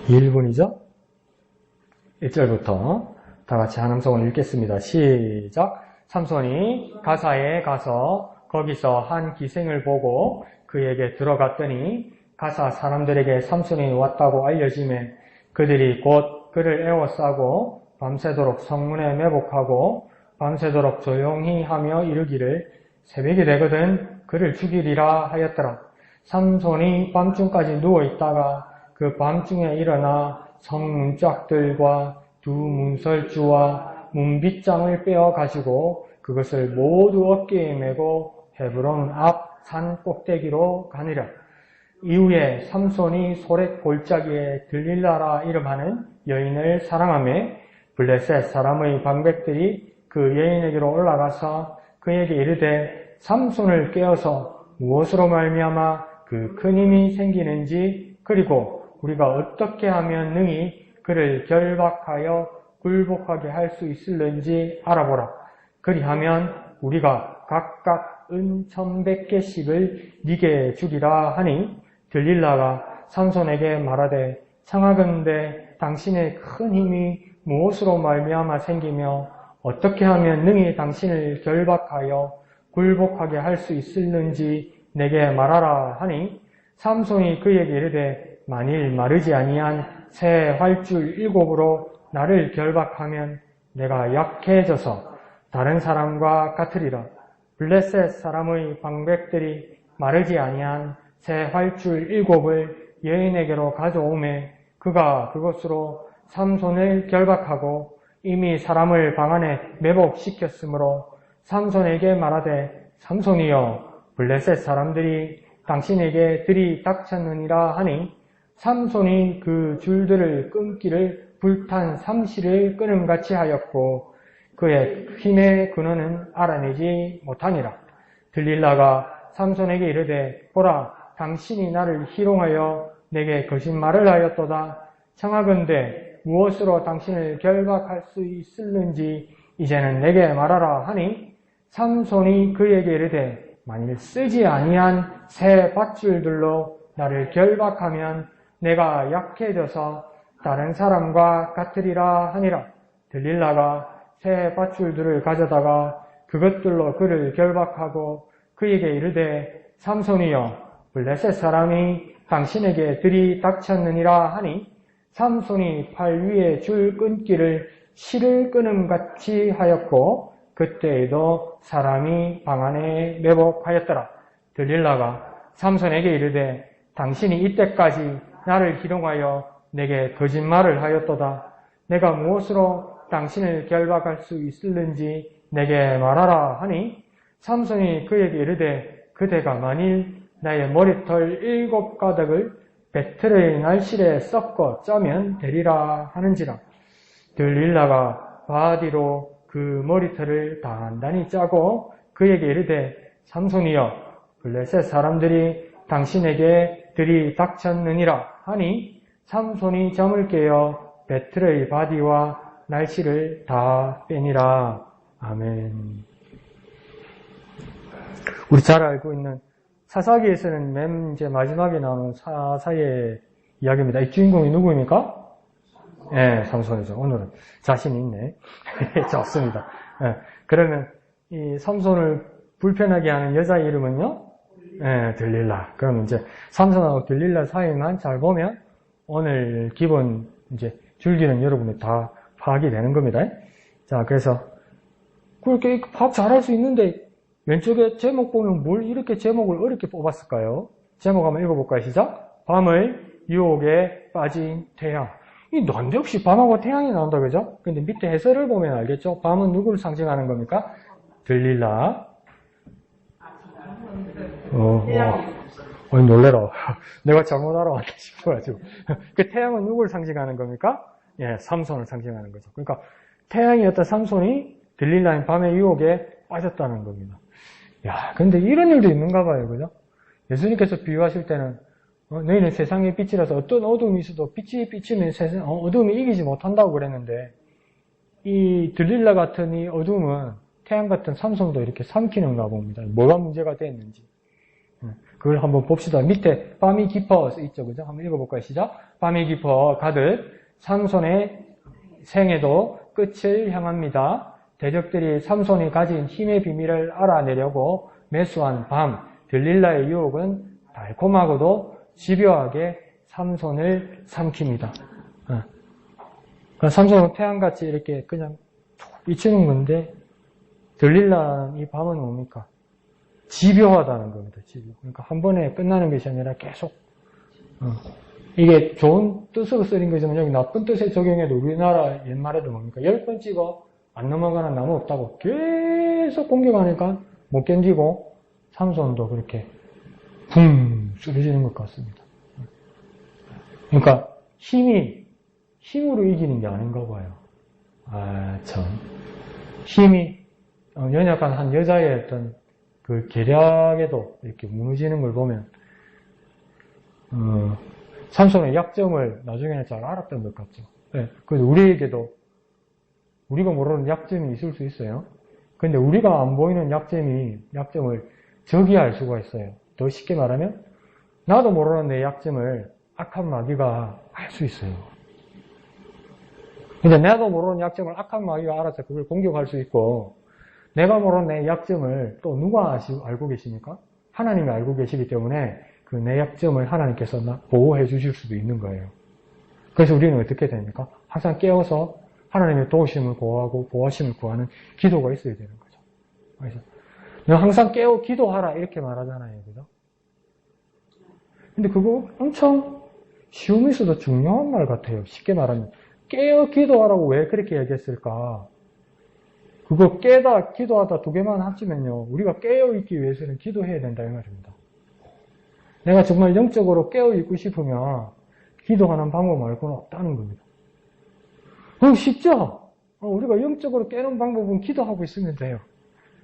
1분이죠? 1절부터 다 같이 한음성을 읽겠습니다. 시작. 삼손이 가사에 가서 거기서 한 기생을 보고 그에게 들어갔더니 가사 사람들에게 삼손이 왔다고 알려지매 그들이 곧 그를 에워싸고 밤새도록 성문에 매복하고 밤새도록 조용히 하며 이르기를 새벽이 되거든 그를 죽이리라 하였더라. 삼손이 밤중까지 누워있다가 그 밤중에 일어나 성문짝들과 두 문설주와 문빗장을 빼어가지고 그것을 모두 어깨에 메고 헤브론 앞 산 꼭대기로 가니라. 이후에 삼손이 소렛 골짜기에 들릴라라 이름하는 여인을 사랑하며 블레셋 사람의 방백들이 그 여인에게로 올라가서 그에게 이르되 삼손을 깨어서 무엇으로 말미암아 그 큰 힘이 생기는지 그리고 우리가 어떻게 하면 능히 그를 결박하여 굴복하게 할 수 있을는지 알아보라. 그리하면 우리가 각각 은 1100개씩을 네게 주리라 하니 들릴라가 삼손에게 말하되 청하건대 당신의 큰 힘이 무엇으로 말미암아 생기며 어떻게 하면 능히 당신을 결박하여 굴복하게 할 수 있을는지 내게 말하라 하니 삼손이 그에게 이르되 만일 마르지 아니한 새 활줄 7으로 나를 결박하면 내가 약해져서 다른 사람과 같으리라. 블레셋 사람의 방백들이 마르지 아니한 새 활줄 7을 여인에게로 가져오매 그가 그것으로 삼손을 결박하고 이미 사람을 방 안에 매복시켰으므로 삼손에게 말하되 삼손이여 블레셋 사람들이 당신에게 들이닥쳤느니라 하니 삼손이 그 줄들을 끊기를 불탄 삼시를 끊음같이 하였고 그의 힘의 근원은 알아내지 못하니라. 들릴라가 삼손에게 이르되 보라 당신이 나를 희롱하여 내게 거짓말을 하였도다. 청하건대 무엇으로 당신을 결박할 수 있을는지 이제는 내게 말하라 하니 삼손이 그에게 이르되 만일 쓰지 아니한 새 밧줄들로 나를 결박하면 내가 약해져서 다른 사람과 같으리라 하니라. 들릴라가 새 밧줄들을 가져다가 그것들로 그를 결박하고 그에게 이르되 삼손이여 블레셋 사람이 당신에게 들이닥쳤느니라 하니 삼손이 팔 위에 줄 끊기를 실을 끊음같이 하였고 그때에도 사람이 방 안에 매복하였더라. 들릴라가 삼손에게 이르되 당신이 이때까지 나를 희롱하여 내게 거짓말을 하였도다. 내가 무엇으로 당신을 결박할 수 있을는지 내게 말하라 하니 삼손이 그에게 이르되 그대가 만일 나의 머리털 7가닥을 배틀의 날실에 섞어 짜면 되리라 하는지라. 들릴라가 바디로 그 머리털을 단단히 짜고 그에게 이르되 삼손이여 블레셋 사람들이 당신에게 들이닥쳤느니라 하니 삼손이 잠을 깨어 배틀의 바디와 날씨를 다 빼니라. 아멘. 우리 잘 알고 있는 사사기에서는 맨 이제 마지막에 나오는 사사의 이야기입니다. 이 주인공이 누구입니까? 예, 삼손이죠. 오늘은 자신 있네. 좋습니다. 예, 그러면 이 삼손을 불편하게 하는 여자의 이름은요? 예, 들릴라. 그럼 이제 삼손하고 들릴라 사이만 잘 보면 오늘 기본 이제 줄기는 여러분이 다 파악이 되는 겁니다. 자, 그래서 그렇게 파악 잘할 수 있는데 왼쪽에 제목 보면 뭘 이렇게 제목을 어렵게 뽑았을까요? 제목 한번 읽어볼까요? 시작. 밤의 유혹에 빠진 태양. 이 난데없이 밤하고 태양이 나온다, 그죠? 근데 밑에 해설을 보면 알겠죠? 밤은 누구를 상징하는 겁니까? 들릴라. 놀래라. 내가 잘못 알아왔다 싶어가지고. 그 태양은 누구를 상징하는 겁니까? 예, 삼손을 상징하는 거죠. 그러니까 태양이었던 삼손이 들릴라인 밤의 유혹에 빠졌다는 겁니다. 야, 근데 이런 일도 있는가 봐요, 그죠? 예수님께서 비유하실 때는 너희는 세상의 빛이라서 어떤 어둠이 있어도 빛이 비치면 어둠이 이기지 못한다고 그랬는데 이 들릴라 같은 이 어둠은 태양 같은 삼손도 이렇게 삼키는가 봅니다. 뭐가 문제가 됐는지. 그걸 한번 봅시다. 밑에 밤이 깊어 있죠. 그죠? 한번 읽어볼까요? 시작. 밤이 깊어 가듯 삼손의 생애도 끝을 향합니다. 대적들이 삼손이 가진 힘의 비밀을 알아내려고 매수한 밤, 들릴라의 유혹은 달콤하고도 집요하게 삼손을 삼킵니다. 삼손은 태양같이 이렇게 그냥 비추는 건데, 들릴라 이 밤은 뭡니까? 집요하다는 겁니다. 집요. 그러니까 한 번에 끝나는 것이 아니라 계속. 이게 좋은 뜻으로 쓰인 거지만 여기 나쁜 뜻에 적용해도 우리나라 옛말에도 뭡니까? 10번 찍어 안 넘어가는 나무 없다고 계속 공격하니까 못 견디고 삼손도 그렇게 붕 쓰러지는 것 같습니다. 그러니까 힘으로 이기는 게 아닌가 봐요. 아, 참. 힘이 연약한 한 여자의 어떤 그 계략에도 이렇게 무너지는 걸 보면 삼손의 약점을 나중에는 잘 알았던 것 같죠. 네, 그래서 우리에게도 우리가 모르는 약점이 있을 수 있어요. 근데 우리가 안 보이는 약점을 적이 알 수가 있어요. 더 쉽게 말하면 나도 모르는 내 약점을 악한 마귀가 알 수 있어요. 근데 나도 모르는 약점을 악한 마귀가 알아서 그걸 공격할 수 있고, 내가 모르는 내 약점을 또 누가 알고 계십니까? 하나님이 알고 계시기 때문에 그 내 약점을 하나님께서 보호해 주실 수도 있는 거예요. 그래서 우리는 어떻게 됩니까? 항상 깨어서 하나님의 도우심을 구하고 보호하심을 구하는 기도가 있어야 되는 거죠. 그래서 항상 깨어 기도하라 이렇게 말하잖아요. 그죠? 근데 그거 엄청 쉬우면서도 중요한 말 같아요. 쉽게 말하면 깨어 기도하라고 왜 그렇게 얘기했을까? 그거 깨다 기도하다 두 개만 합치면요, 우리가 깨어 있기 위해서는 기도해야 된다 이 말입니다. 내가 정말 영적으로 깨어 있고 싶으면 기도하는 방법 말고는 없다는 겁니다. 쉽죠? 우리가 영적으로 깨는 방법은 기도하고 있으면 돼요.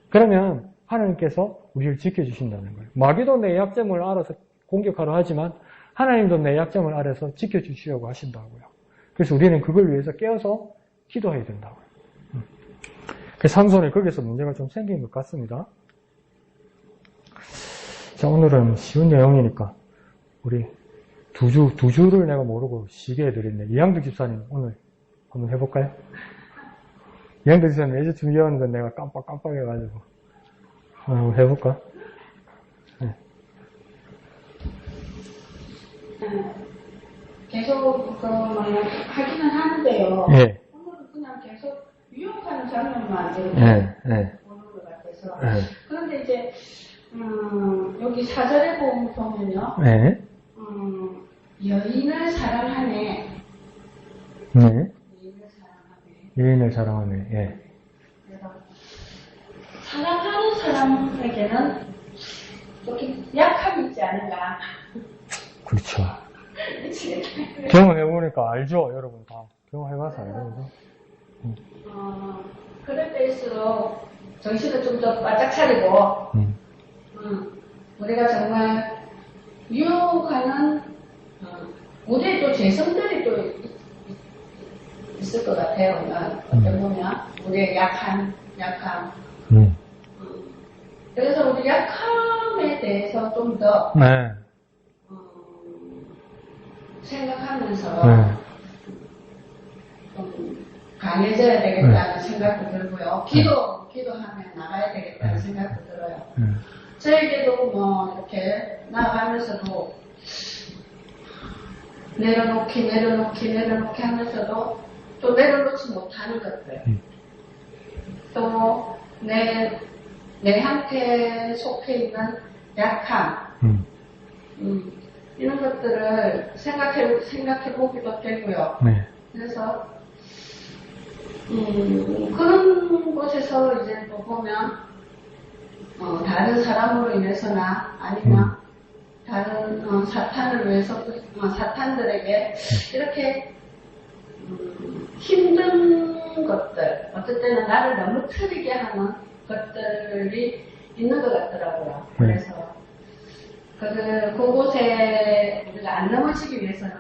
그러면 하나님께서 우리를 지켜주신다는 거예요. 마귀도 내 약점을 알아서 공격하려 하지만 하나님도 내 약점을 알아서 지켜주시려고 하신다고요. 그래서 우리는 그걸 위해서 깨어서 기도해야 된다고요. 그래서 삼손이 거기서 문제가 좀 생긴 것 같습니다. 자, 오늘은 쉬운 내용이니까 우리 두 주를 내가 모르고 쉬게 해드렸네. 이양득 집사님 오늘 한번 해볼까요? 이양득 집사님 예전 준비하는 건 내가 깜빡해가지고 한번 해볼까? 네. 계속 하기는 하는데요. 네. 오늘은 그냥 계속 유혹하는 장면만 지금 보는 것 같아서. 네. 그런데 이제 여기 4절에 보면요. 네. 여인을 사랑하네. 네. 여인을 사랑하네. 여인을 사랑하네. 예. 그래서 사랑하는 사람에게는 조금 약함이 있지 않은가. 그렇죠. 경험해보니까 알죠, 여러분 다. 경험해봐서 알죠, 그죠? 그럴 때일수록 정신을 좀 더 바짝 차리고, 우리가 정말 유혹하는, 우리의 또 죄성들이 또 있을 것 같아요. 어떻게 보면, 우리의 약함. 그래서 우리 약함에 대해서 좀 더, 네. 생각하면서, 좀 강해져야 되겠다는 생각도 들고요. 기도하면 나가야 되겠다는 생각도 들어요. 저에게도 뭐 이렇게 나아가면서도 내려놓기 하면서도 또 내려놓지 못하는 것들, 또 내한테 속해 있는 약함, 이런 것들을 생각해 보기도 되고요. 네. 그래서 그런 곳에서 이제 또 보면 다른 사람으로 인해서나 아니면 다른 사탄을 위해서 사탄들에게 이렇게 힘든 것들, 어떨 때는 나를 넘어뜨리게 하는 것들이 있는 것 같더라고요. 그래서 그곳에 우리가 안 넘어지기 위해서는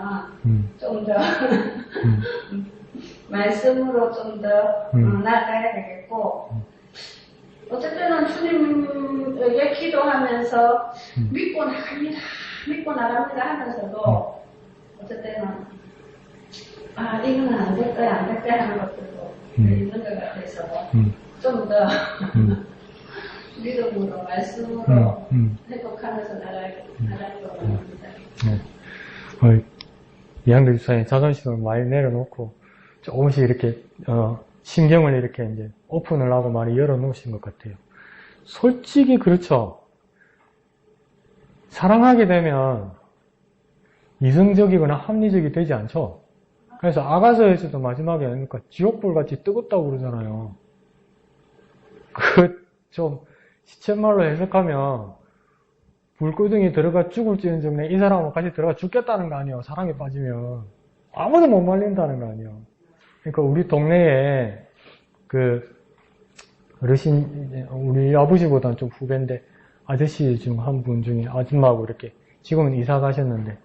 좀 더 말씀으로 좀 더 나아가야 되겠고, 어쨌든 주님에게 기도하면서 믿고 나갑니다. 믿고 나갑니다 하면서도 어쨌든 이거는 안 될 거야, 안 될 거야 하는 것들도 있는 것 같아서 좀 더 믿음으로, 말씀으로 회복하면서 나가는 것 같습니다. 이양들 집사님 자존심을 많이 내려놓고 조금씩 이렇게 신경을 이렇게 이제 오픈을 하고 많이 열어놓으신 것 같아요. 솔직히 그렇죠. 사랑하게 되면 이성적이거나 합리적이 되지 않죠. 그래서 아가서에서도 마지막에 그러니까 지옥불같이 뜨겁다고 그러잖아요. 좀 시쳇말로 해석하면 불구덩이 들어가 죽을지언정 이 사람하고 같이 들어가 죽겠다는 거 아니에요. 사랑에 빠지면 아무도 못 말린다는 거 아니에요. 그러니까 우리 동네에 그 어르신, 우리 아버지보다는 좀 후배인데 아저씨 중 한 분 중에 아줌마하고 이렇게 지금은 이사 가셨는데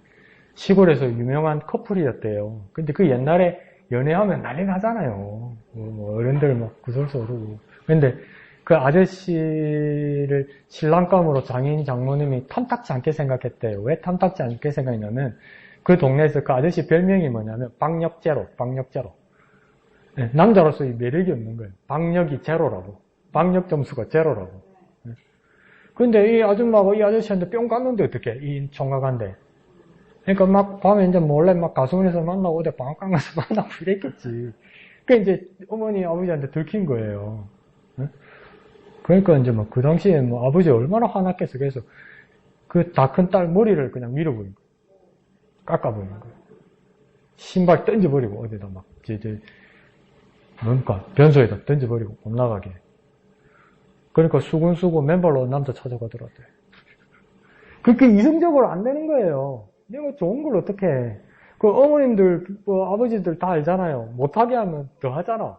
시골에서 유명한 커플이었대요. 근데 그 옛날에 연애하면 난리 나잖아요. 어른들 막 구설수 오르고. 근데 그 아저씨를 신랑감으로 장인 장모님이 탐탁지 않게 생각했대요. 왜 탐탁지 않게 생각했냐면 그 동네에서 그 아저씨 별명이 뭐냐면 박력제로. 네, 남자로서의 매력이 없는 거예요. 박력이 제로라고. 박력 점수가 제로라고. 네. 근데 이 아줌마가 이 아저씨한테 뿅 갔는데 어떡해? 이 총각한테. 그러니까 막 밤에 이제 몰래 막 가수원에서 만나고 어디 방앗간 가서 만나고 이랬겠지. 그 이제 어머니 아버지한테 들킨 거예요. 네? 그러니까 이제 막 그 당시에 뭐 아버지 얼마나 화났겠어. 그래서 그 다 큰 딸 머리를 그냥 밀어버린 거예요. 깎아버린 거예요. 신발 던져버리고 어디다 막 뭔가 변소에다 던져버리고 못 나가게. 그러니까 수군수군 맨발로 남자 찾아가더라고요. 그렇게 이성적으로 안 되는 거예요. 내가 좋은 걸 어떻게 해. 그 어머님들, 아버지들 다 알잖아요. 못하게 하면 더 하잖아.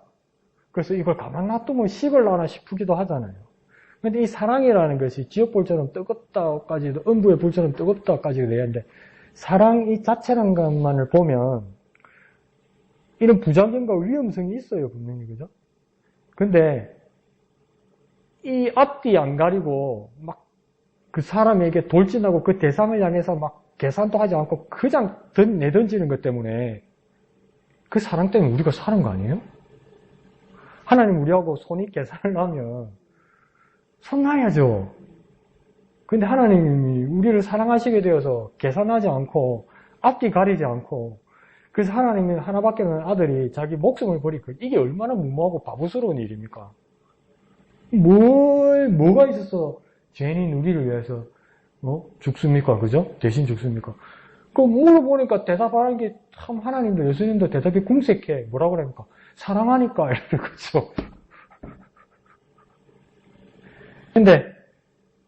그래서 이걸 가만 놔두면 식을라나 싶기도 하잖아요. 근데 이 사랑이라는 것이 지옥불처럼 뜨겁다까지도, 음부의 불처럼 뜨겁다까지도 되는데, 사랑 이 자체라는 것만을 보면, 이런 부작용과 위험성이 있어요, 분명히, 그죠? 근데, 이 앞뒤 안 가리고, 막, 그 사람에게 돌진하고 그 대상을 향해서 막 계산도 하지 않고 그냥 내던지는 것 때문에, 그 사랑 때문에 우리가 사는 거 아니에요? 하나님 우리하고 손이 계산을 하면, 손 놔야죠. 근데 하나님이 우리를 사랑하시게 되어서 계산하지 않고, 앞뒤 가리지 않고, 그래서 하나님이 하나밖에 없는 아들이 자기 목숨을 버리고, 이게 얼마나 무모하고 바보스러운 일입니까? 뭐가 있어서 죄인인 우리를 위해서, 죽습니까? 그죠? 대신 죽습니까? 그 물어보니까 대답하는 게 참 하나님도 예수님도 대답이 궁색해. 뭐라 그럽니까? 사랑하니까, 이러는 거죠. 근데,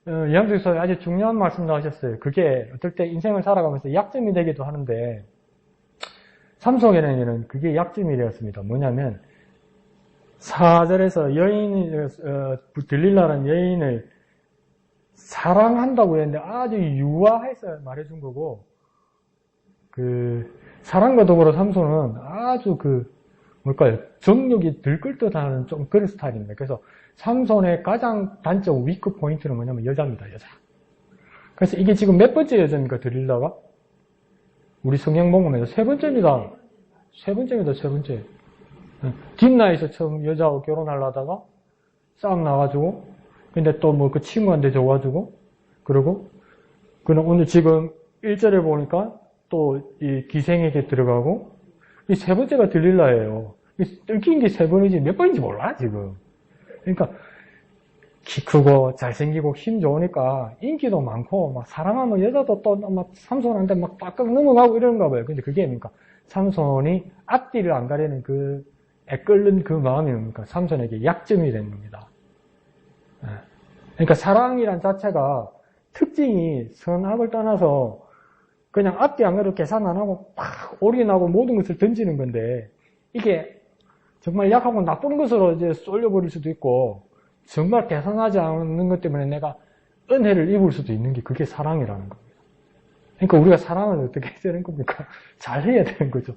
이양주에서 아주 중요한 말씀을 하셨어요. 그게 어떨 때 인생을 살아가면서 약점이 되기도 하는데, 삼손에게는 그게 약점이 되었습니다. 뭐냐면, 4절에서 들릴라는 여인을 사랑한다고 했는데 아주 유아해서 말해준 거고, 사랑과 더불어 삼손은 아주 정욕이 들끓 듯 하는 좀 그런 스타일입니다. 그래서 삼손의 가장 단점, 위크 포인트는 뭐냐면 여자입니다, 여자. 그래서 이게 지금 몇 번째 여자입니까, 들릴라가? 우리 성경 보면 세 번째입니다. 세 번째. 딥나에서 처음 여자하고 결혼하려다가 싸움 나가지고, 근데 또 그 친구한테 줘가지고, 그러고, 오늘 지금 1절에 보니까 또 이 기생에게 들어가고, 이 세 번째가 들릴라예요. 뜯긴 게 세 번이지 몇 번인지 몰라, 지금. 그러니까, 키 크고 잘생기고 힘 좋으니까 인기도 많고, 막 사랑하면 여자도 또 막 삼손한테 막 빡빡 넘어가고 이러는가 봐요. 근데 그게 뭡니까? 삼손이 앞뒤를 안 가리는 애끓는 그 마음이 뭡니까? 삼손에게 약점이 되는 겁니다. 그러니까 사랑이란 자체가 특징이 선악을 떠나서 그냥 앞뒤 안 가리고 계산 안 하고 팍 올인하고 모든 것을 던지는 건데, 이게 정말 약하고 나쁜 것으로 이제 쏠려버릴 수도 있고, 정말 계산하지 않는 것 때문에 내가 은혜를 입을 수도 있는 게 그게 사랑이라는 겁니다. 그러니까 우리가 사랑을 어떻게 해야 되는 겁니까? 잘 해야 되는 거죠.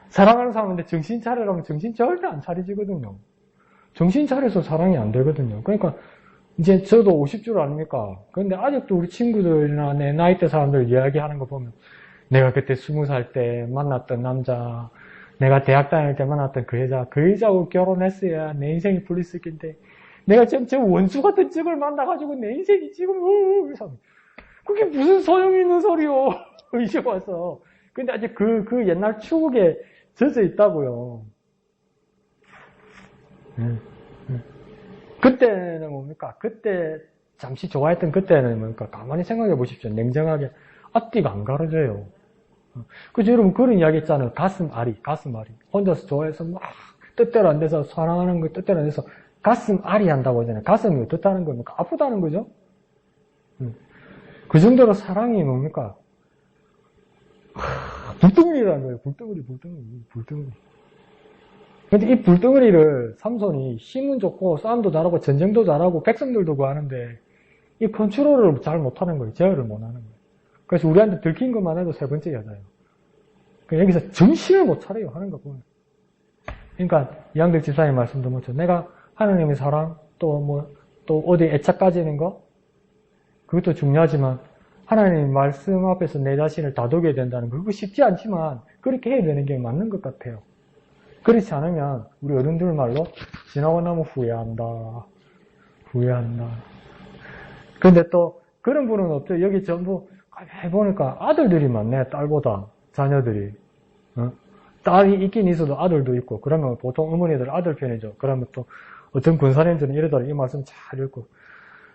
사랑하는 사람인데 정신 차리라면 정신 절대 안 차리지거든요. 정신 차려서 사랑이 안 되거든요. 그러니까 이제 저도 50줄 아닙니까? 그런데 아직도 우리 친구들이나 내 나이대 사람들 이야기하는 거 보면 내가 그때 20살 때 만났던 남자, 내가 대학 다닐 때 만났던 그 여자하고 결혼했어야 내 인생이 풀렸을 텐데 내가 지금 저 원수 같은 적을 만나가지고 내 인생이 지금 그게 무슨 소용이 있는 소리요. 이제 와서. 근데 아직 그 옛날 추억에 젖어 있다고요. 그때는 뭡니까? 그때 잠시 좋아했던 그때는 뭡니까? 가만히 생각해 보십시오. 냉정하게. 앞뒤가 안 가려져요. 그죠? 여러분 그런 이야기 있잖아요. 가슴 아리. 혼자서 좋아해서 막 뜻대로 안 돼서 사랑하는 거 뜻대로 안 돼서 가슴 아리 한다고 하잖아요. 가슴이 어떻다는 겁니까? 아프다는 거죠? 그 정도로 사랑이 뭡니까? 불덩이라는 거예요. 불덩이. 근데 이 불덩이를 삼손이 힘은 좋고 싸움도 잘하고 전쟁도 잘하고 백성들도 구하는데 이 컨트롤을 잘 못하는 거예요. 제어를 못하는 거예요. 그래서 우리한테 들킨 것만 해도 세 번째 여자예요. 여기서 정신을 못 차려요. 하는 거 보면. 그러니까 이양들 집사님 말씀도 뭐죠. 내가 하나님의 사랑 또 어디 애착 가지는 거 그것도 중요하지만 하나님의 말씀 앞에서 내 자신을 다독여야 된다는 거 그거 쉽지 않지만 그렇게 해야 되는 게 맞는 것 같아요. 그렇지 않으면 우리 어른들 말로 지나고 나면 후회한다. 근데 또 그런 분은 없죠. 여기 전부 해보니까 아들들이 많네. 딸보다 자녀들이. 딸이 있긴 있어도 아들도 있고 그러면 보통 어머니들 아들 편이죠. 그러면 또 어떤 군사님들은 이러더라. 이 말씀 잘 읽고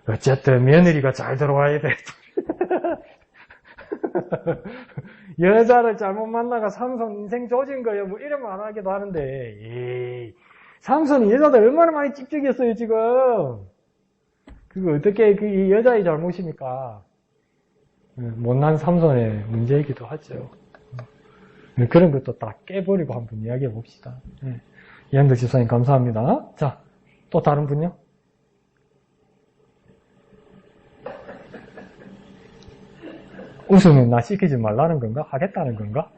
어쨌든 며느리가 잘 들어와야 돼. 여자를 잘못 만나가 삼손 인생 조진 거예요. 뭐 이런 말 하기도 하는데 삼손이 여자들 얼마나 많이 찍찍했어요 지금. 그거 어떻게 이 여자의 잘못입니까? 못난 삼손의 문제이기도 하죠. 그런 것도 다 깨버리고 한번 이야기해 봅시다. 이한덕 집사님 감사합니다. 자, 또 다른 분요? 웃으면 나 시키지 말라는 건가? 하겠다는 건가?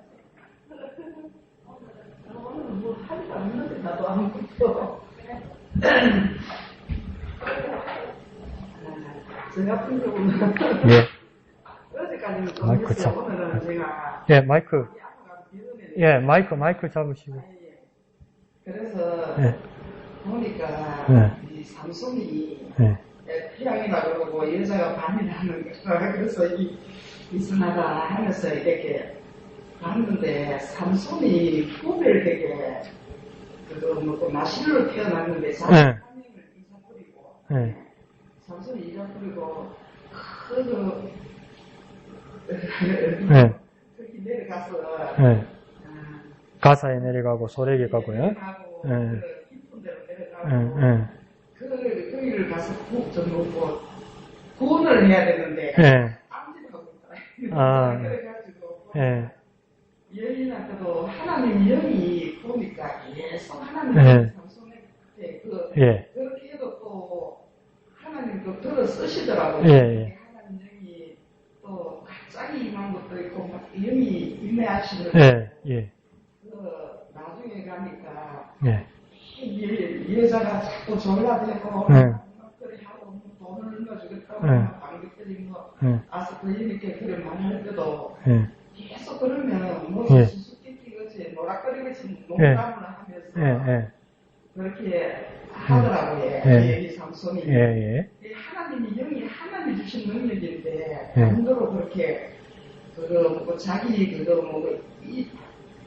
뭐 하지도 않는데 나도 아무것도. 저 같은 경우는 어제까지는 좀 마이크 했어요. 오늘은 제가 마이크 잡으시고. 그래서 보니까 이 삼손이 태양이라 그러고 여자가 반이라는 거라 그래서 이상하다 하면서 이렇게 봤는데 삼손이 후배를 되게 나실로 태어났는데 삼손을 잊어버리고 삼손이 잊어버리고 그렇게 내려가서 가사에 내려가고 소래기 가고요. 깊은 데로 내려가고 거기를 가서 좀 놓고 구원을 해야 되는데 암질하고 있더라. 그래가지고 여인한테도 하나님 영이 보니까 계속 하나님 삼손한테 그렇게 해도 또 하나님도 들어 쓰시더라고요. 하나님 영이 또 갑자기 임한 것도 있고 막 영이 임해하시는 나중에 가니까 여자가 자꾸 졸라대고 그래 하고 돈을 넣어주겠다고 방귀 뭐 아스프린이렇게 그래 말할 때도 계속 그러면 뭐 수수께끼같이 노락거리같이 농담을 하면서 그렇게 하더라고요. 이 삼손이 하나님이 영이 하나님이 주신 능력인데 남도로 그렇게 자기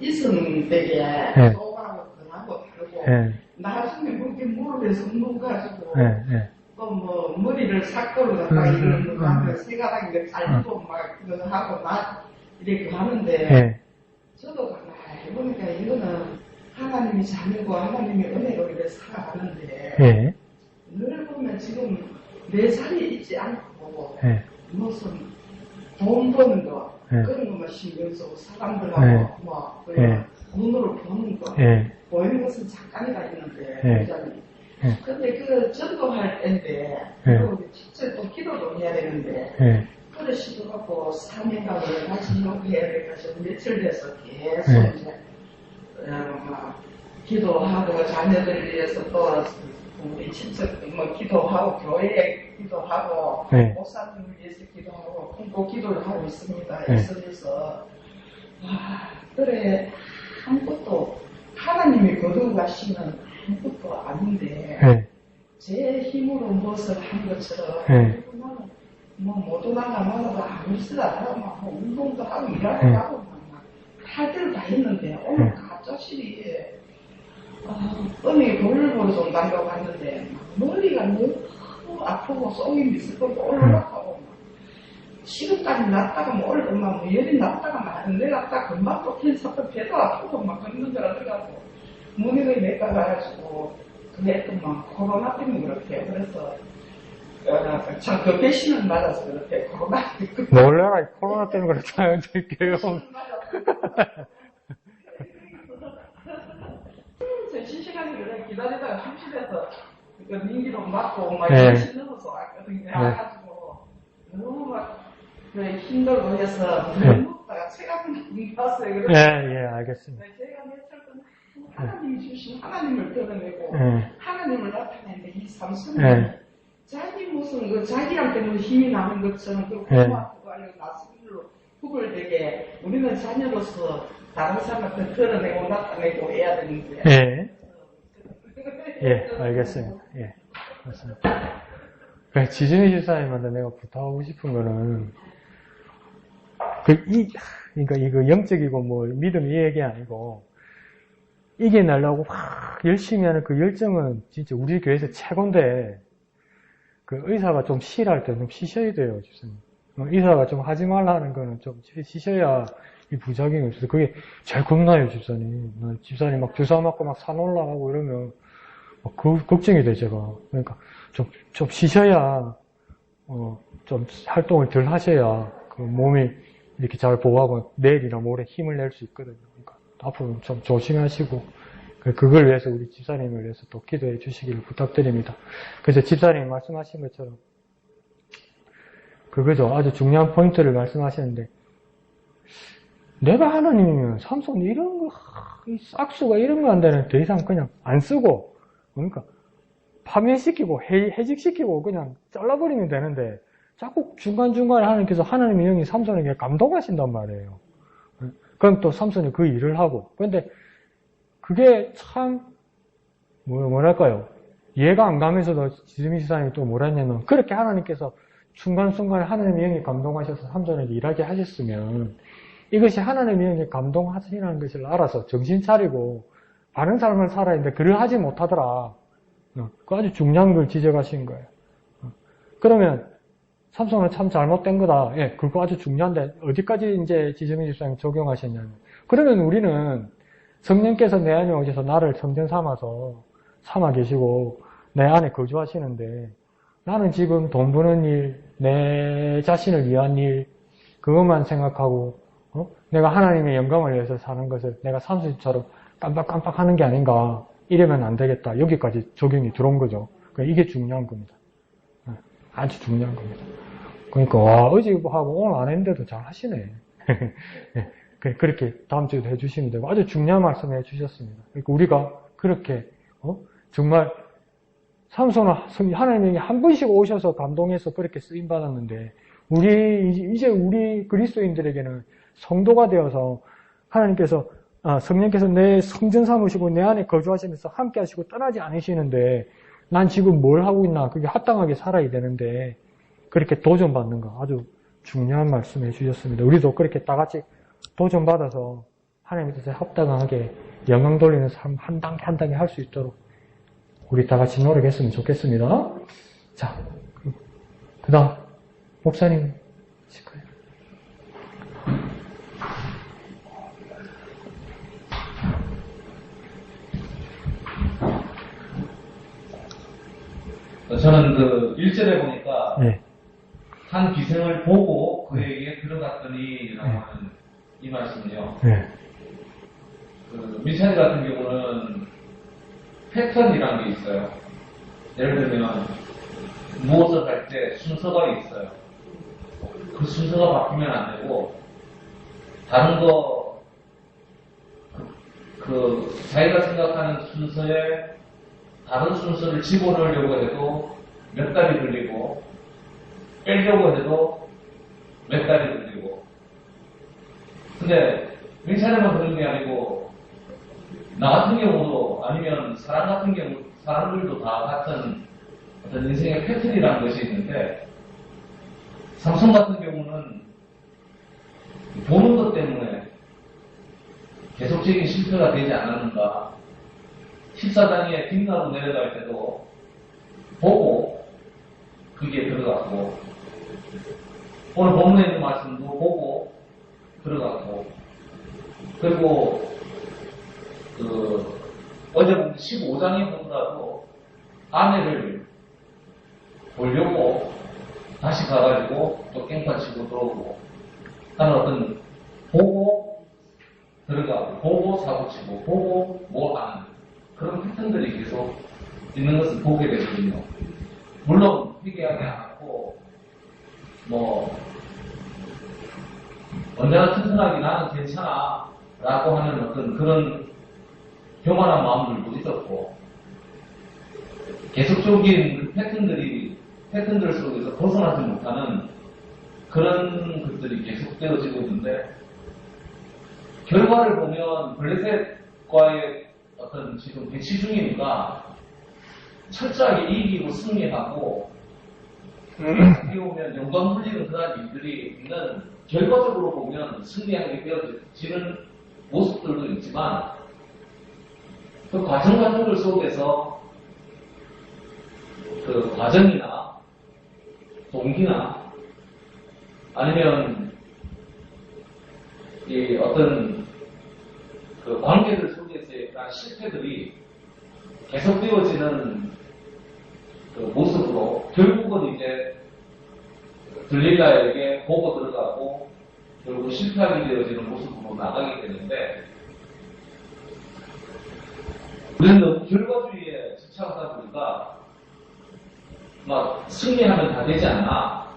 이성되게 소하고 하고 다르고 나중에 그렇게 무릎에서 누워가지고 또 뭐 머리를 삭도로 갖다가 이런 거 세가닥에 잘리고 막 그거 하고 막 이렇게 하는데 저도 가만히 해보니까 이거는 하나님이 자녀고 하나님이 은혜로 이렇게 살아가는데 늘 보면 지금 내 자리에 있지 않고 무슨 돈 버는 거 그런 것만 신경 쓰고 사람들하고 뭐 눈으로 보는 거 보이는 것은 잠깐이가 있는데 근데 그 전도할 때인데 그리고 진짜 또 기도도 해야 되는데 그래 시도하고 3년간을 다시 연구해야 돼가지고 며칠 돼서 계속 이제 기도하고 자녀들을 위해서 또 우리 친척 뭐 기도하고 교회에 기도하고 네. 목사님을 위해서 기도하고 공고 기도를 하고 있습니다. 네. SNS에서 그래 아무것도 하나님이 거두고 가시는 아무것도 아닌데 네. 제 힘으로 무엇을 한 것처럼 네. 나는 못 올라가면 아무 짓을 안 하고 막 운동도 하고 일하고 네. 하고 할 때를 다 했는데 오늘 갑자기 뜸이 볼볼 좀 담가봤는데 머리가 너무 아프고 속이 미스거고 올라가고 시급까지 났다가 뭐 오늘만 열이 났다가 막 내가 딱 금방 또 캔서도 배도 아프고 막 걷는 거라 그래가지고 문의를 내가 가가지고 그게 또 막 코로나 때문에 그렇대요. 그래서 참 그 배신을 맞아서 그렇대. 코로나 놀래라, 코로나 때문에 그렇다는 드릴게요. 실시간에 그래 기다리다가 심심해서 그 민기로 맞고 막 네. 10시 넘어서 왔거든요. 와가지고 너무 막 힘들고 해서 먹다가 체가 봤어요. 그래서 예, 알겠습니다. 제가 며칠 동안 하나님이 주신 하나님을 드러내고 하나님을 나타내는데 이 삼성은 자기 무슨 자기한테 뭐 힘이 나는 것처럼 그 고마워하고 아니면 나스로 후불되게 우리는 자녀로서 다른 사람한테 드러내고 나타내고 해야 되는데. 알겠습니다. 맞습니다. 그러니까 지준희 집사님한테 내가 부탁하고 싶은 거는, 그러니까 이거 영적이고 뭐 믿음 이 얘기 아니고, 이겨내려고 막 열심히 하는 그 열정은 진짜 우리 교회에서 최고인데, 그 의사가 좀 쉬할 때 좀 쉬셔야 돼요, 집사님. 의사가 좀 하지 말라 하는 거는 좀 쉬셔야 이 부작용이 없어서 그게 제일 겁나요, 집사님. 집사님 막 주사 맞고 막 산 올라가고 이러면 걱정이 돼, 제가. 그러니까 좀 쉬셔야 좀 활동을 덜 하셔야 그 몸이 이렇게 잘 보호하고 내일이나 모레 힘을 낼 수 있거든요. 그러니까 앞으로 좀 조심하시고 그걸 위해서 우리 집사님을 위해서 또 기도해 주시기를 부탁드립니다. 그래서 집사님이 말씀하신 것처럼 그거죠. 아주 중요한 포인트를 말씀하시는데 내가 하나님이면 삼손 이런 거, 이 싹수가 이런 거 안 되는 더 이상 그냥 안 쓰고, 그러니까 파멸시키고 해직시키고 그냥 잘라버리면 되는데 자꾸 중간중간에 하나님께서 하나님의 영이 삼손에게 감동하신단 말이에요. 그럼 또 삼손이 그 일을 하고. 그런데 그게 참 뭐랄까요. 이해가 안 가면서도 지즈미 지사님이 또 뭐라 했냐면 그렇게 하나님께서 순간순간에 하나님의 영이 감동하셔서 삼손에게 일하게 하셨으면 이것이 하나님의 영이 감동하시라는 것을 알아서 정신 차리고 바른 삶을 살아야 하는데 그를 하지 못하더라. 그 아주 중요한 걸 지적하신 거예요. 그러면 삼손은 참 잘못된 거다. 그거 아주 중요한데 어디까지 이제 지즈미 집사님 적용하셨냐면 그러면 우리는 성령께서 내 안에 오셔서 나를 성전 삼아 계시고 내 안에 거주하시는데 나는 지금 돈 버는 일, 내 자신을 위한 일 그것만 생각하고 내가 하나님의 영광을 위해서 사는 것을 내가 삼손처럼 깜빡깜빡 하는 게 아닌가. 이러면 안 되겠다. 여기까지 적용이 들어온 거죠. 그러니까 이게 중요한 겁니다. 아주 중요한 겁니다. 그러니까 어제하고 오늘 안 했는데도 잘 하시네. 그렇게 다음 주에도 해주시면 되고 아주 중요한 말씀 해주셨습니다. 그러니까 우리가 그렇게 정말 삼손은 하나님이 한 번씩 오셔서 감동해서 그렇게 쓰임 받았는데 이제 우리 그리스도인들에게는 성도가 되어서 하나님께서 성령께서 내 성전 삼으시고 내 안에 거주하시면서 함께 하시고 떠나지 않으시는데 난 지금 뭘 하고 있나 그게 합당하게 살아야 되는데 그렇게 도전받는 거 아주 중요한 말씀 해주셨습니다. 우리도 그렇게 다 같이 도전받아서 하나님 뜻에 합당하게 영광 돌리는 삶 한 단계 한 단계 할 수 있도록 우리 다 같이 노력했으면 좋겠습니다. 자, 그 다음 목사님 하실까요? 저는 그 1절에 보니까 한 기생을 보고 그에게 들어갔더니 라고 하는 이 말씀이요. 그 미사일 같은 경우는 패턴이라는 게 있어요. 예를 들면 무엇을 할 때 순서가 있어요. 그 순서가 바뀌면 안 되고 다른 거 자기가 생각하는 순서에 다른 순서를 집어넣으려고 해도 몇 달이 걸리고, 빼려고 해도 몇 달이 걸리고. 근데 민찬이만 그런 게 아니고, 나 같은 경우도 아니면 사람 같은 경우, 사람들도 다 같은 어떤 인생의 패턴이라는 것이 있는데, 삼성 같은 경우는 보는 것 때문에 계속적인 실패가 되지 않았는가. 14단위에 뒷나로 내려갈 때도 보고 그게 들어갔고, 오늘 본문에 있는 말씀도 보고 들어갔고, 그리고 어제 보면 15장에 보더라도 아내를 보려고 다시 가가지고 또 깽판 치고 들어오고 하는 어떤 보고 들어가고 보고 사고치고 보고 뭐 하는 그런 패턴들이 계속 있는 것을 보게 되거든요. 물론 회개하지 않았고 뭐 언제나 튼튼하게 나는 괜찮아 라고 하는 어떤 그런 교만한 마음들도 있었고, 계속적인 패턴들 속에서 벗어나지 못하는 그런 것들이 계속되어지고 있는데, 결과를 보면 블레셋과의 어떤 지금 대치 중이니까 철저하게 이기고 승리하고 어떻게 보면 영광 돌리는 그런 일들이 있는, 결과적으로 보면 승리하게 되어지는 모습들도 있지만, 그 과정 같은 걸 속에서 그 과정이나 동기나 아니면 이 어떤 그 관계들 속에서의 실패들이 계속되어지는 그 모습으로 결국은 이제 들릴라에게 보고 들어가고 결국 실패하게 되어지는 모습으로 나가게 되는데, 우리는 너무 결과주의에 집착하다 보니까 막 승리하면 다 되지 않나,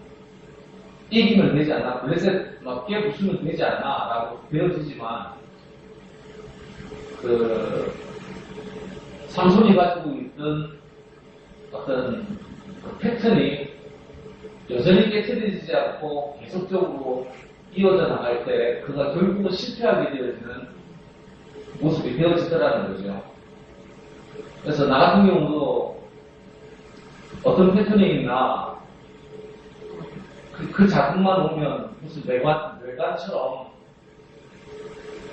이기면 되지 않나, 블레셋 막 깨부수면 되지 않나 라고 되어지지만, 그 삼손이 가지고 있던 어떤 그 패턴이 여전히 깨트려지지 않고 계속적으로 이어져 나갈 때 그가 결국은 실패하게 되어지는 모습이 되어지더라는 거죠. 그래서 나 같은 경우도 어떤 패턴이 있나, 그 작품만 보면 무슨 뇌관처럼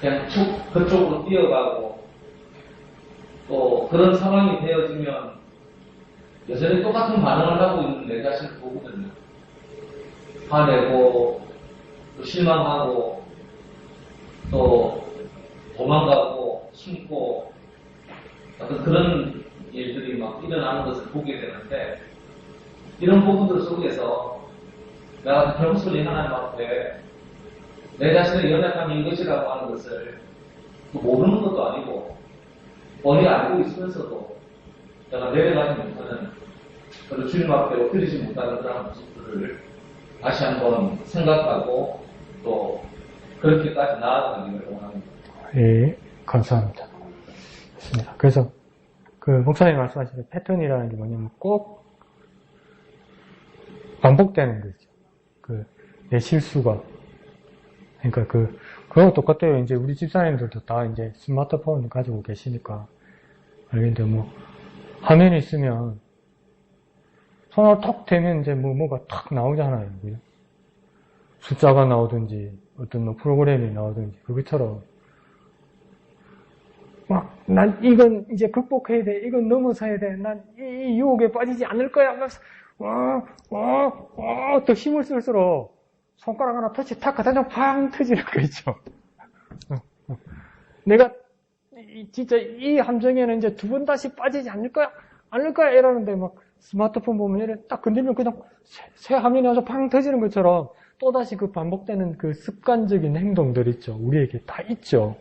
그냥 쭉 그쪽으로 뛰어가고, 또 그런 상황이 되어지면 여전히 똑같은 반응을 하고 있는 내 자신을 보거든요. 화내고, 또 실망하고, 또 도망가고, 숨고, 어떤 그런 일들이 막 일어나는 것을 보게 되는데, 이런 부분들 속에서 내가 겸손히 하나님 앞에 내 자신의 연약함이 이것이라고 하는 것을 모르는 것도 아니고 머리 알고 있으면서도 내가 내려가지 못하는, 그리고 주님 앞에 엎드리지 못하는 그런 모습들을 다시 한번 생각하고 또 그렇게까지 나아가기를 원합니다. 예, 감사합니다. 좋습니다. 그래서 그 목사님 말씀하신 패턴이라는 게 뭐냐면 꼭 반복되는 거죠. 내 실수가. 그러니까 그거 똑같아요. 이제 우리 집사님들도 다 이제 스마트폰을 가지고 계시니까 알겠는데, 뭐 화면이 있으면 손을 톡 대면 이제 뭐가 탁 나오잖아요. 그죠? 숫자가 나오든지 어떤 뭐 프로그램이 나오든지, 그것처럼 막 난 이건 이제 극복해야 돼, 이건 넘어서야 돼, 난 이 유혹에 빠지지 않을 거야 하면서 또 힘을 쓸수록 손가락 하나 터치 탁 하다 보면 팡 터지는 거 있죠. 내가 진짜 이 함정에는 이제 두 번 다시 빠지지 않을 거야 이러는데, 막 스마트폰 보면 이래 딱 건드리면 그냥 새 화면이 와서 팡 터지는 것처럼 또다시 그 반복되는 그 습관적인 행동들 있죠. 우리에게 다 있죠.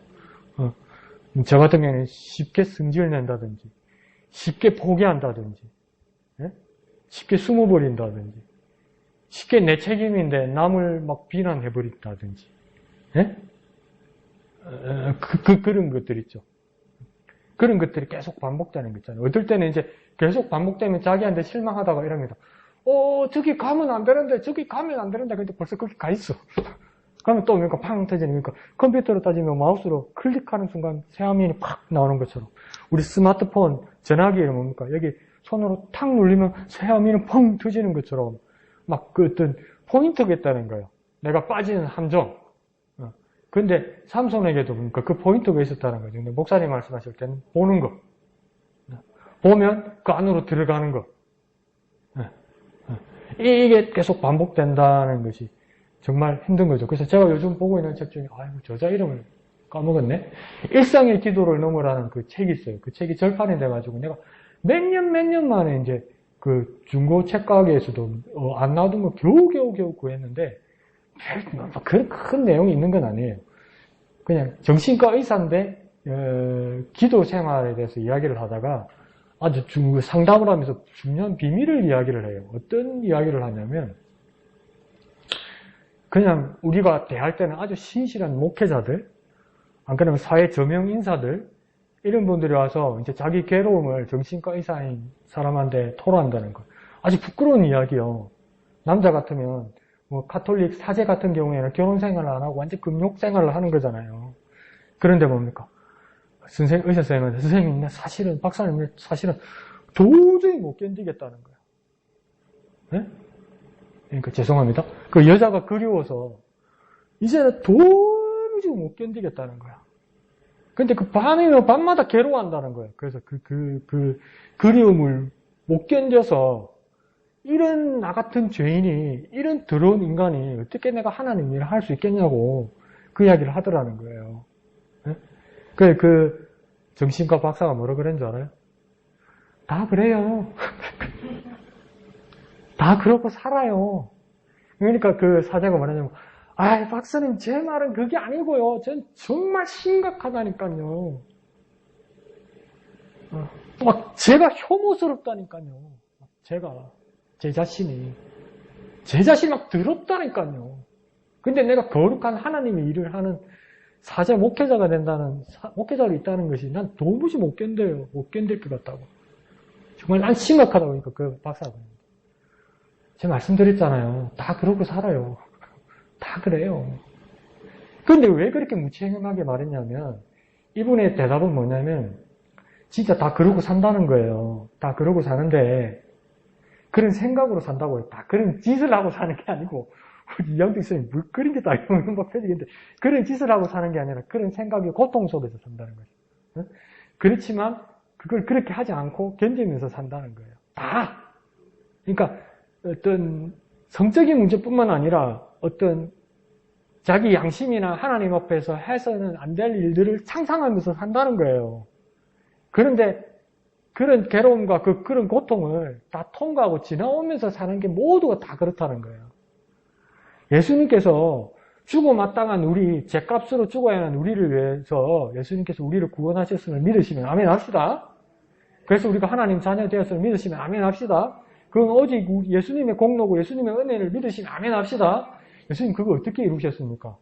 저 같은 경우는 쉽게 승질 낸다든지, 쉽게 포기한다든지, 예? 쉽게 숨어버린다든지, 쉽게 내 책임인데 남을 막 비난해버린다든지, 예? 그런 것들 있죠. 그런 것들이 계속 반복되는 거 있잖아요. 어떨 때는 이제 계속 반복되면 자기한테 실망하다가 이럽니다. 저기 가면 안 되는데, 저기 가면 안 되는데, 근데 벌써 거기 가 있어. 그러면 또 뭔가 팡 터지는, 그러니까 컴퓨터로 따지면 마우스로 클릭하는 순간 새 화면이 팍 나오는 것처럼 우리 스마트폰 전화기에 뭡니까? 여기 손으로 탁 눌리면 새 화면이 펑 터지는 것처럼 막 그 어떤 포인트가 있다는 거예요. 내가 빠지는 함정. 근데 삼손에게도 그러니까 그 포인트가 있었다는 거죠. 근데 목사님 말씀하실 때는 보는 거. 보면 그 안으로 들어가는 거. 이게 계속 반복된다는 것이 정말 힘든 거죠. 그래서 제가 요즘 보고 있는 책 중에, 아이고, 저자 이름을 까먹었네. 일상의 기도를 넘으라는 그 책이 있어요. 그 책이 절판이 돼가지고 내가 몇 년 만에 이제 그 중고 책가게에서도 안 나오던 거 겨우 구했는데, 그런 큰 내용이 있는 건 아니에요. 그냥 정신과 의사인데, 기도 생활에 대해서 이야기를 하다가 아주 상담을 하면서 중요한 비밀을 이야기를 해요. 어떤 이야기를 하냐면, 그냥 우리가 대할 때는 아주 신실한 목회자들, 안 그러면 사회 저명 인사들, 이런 분들이 와서 이제 자기 괴로움을 정신과 의사인 사람한테 토로한다는 거. 아주 부끄러운 이야기요. 남자 같으면, 뭐, 가톨릭 사제 같은 경우에는 결혼 생활을 안 하고 완전 금욕 생활을 하는 거잖아요. 그런데 뭡니까? 의사 선생님한테, 선생님, 사실은, 박사님, 사실은 도저히 못 견디겠다는 거예요. 네? 그러니까 죄송합니다. 그 여자가 그리워서 이제는 도무지 못 견디겠다는 거야. 근데 그 밤이면 밤마다 괴로워한다는 거예요. 그래서 그 그리움을 못 견뎌서 이런 나 같은 죄인이, 이런 더러운 인간이 어떻게 내가 하나님 일을 할 수 있겠냐고 그 이야기를 하더라는 거예요. 네? 그 정신과 박사가 뭐라 그랬는 줄 알아요? 다 그래요. 다 그러고 살아요. 그러니까 그 사제가 뭐냐면, 박사님, 제 말은 그게 아니고요. 전 정말 심각하다니까요. 막 제가 혐오스럽다니까요. 제 자신이 막 더럽다니까요. 근데 내가 거룩한 하나님의 일을 하는 사제 목회자가 된다는, 목회자로 있다는 것이 난 도무지 못 견뎌요. 못 견딜 것 같다고. 정말 난 심각하다고 하니까 그 박사가. 제가 말씀드렸잖아요. 다 그러고 살아요. 다 그래요. 그런데 왜 그렇게 무책임하게 말했냐면, 이분의 대답은 뭐냐면, 진짜 다 그러고 산다는 거예요. 다 그러고 사는데, 그런 생각으로 산다고요. 다 그런 짓을 하고 사는 게 아니고, 우리 이양도 있어요. 뭐 그런 게 다 막 펴지겠는데, 그런 짓을 하고 사는 게 아니라, 그런 생각이 고통 속에서 산다는 거죠. 그렇지만, 그걸 그렇게 하지 않고 견디면서 산다는 거예요. 다! 그러니까, 어떤 성적인 문제뿐만 아니라 어떤 자기 양심이나 하나님 앞에서 해서는 안 될 일들을 상상하면서 산다는 거예요. 그런데 그런 괴로움과 그런 고통을 다 통과하고 지나오면서 사는 게 모두가 다 그렇다는 거예요. 예수님께서 죽어 마땅한 우리, 죄값으로 죽어야 하는 우리를 위해서 예수님께서 우리를 구원하셨음을 믿으시면 아멘 합시다. 그래서 우리가 하나님 자녀 되었음을 믿으시면 아멘 합시다. 그건 오직 예수님의 공로고 예수님의 은혜를 믿으시면 아멘 합시다. 예수님 그거 어떻게 이루셨습니까?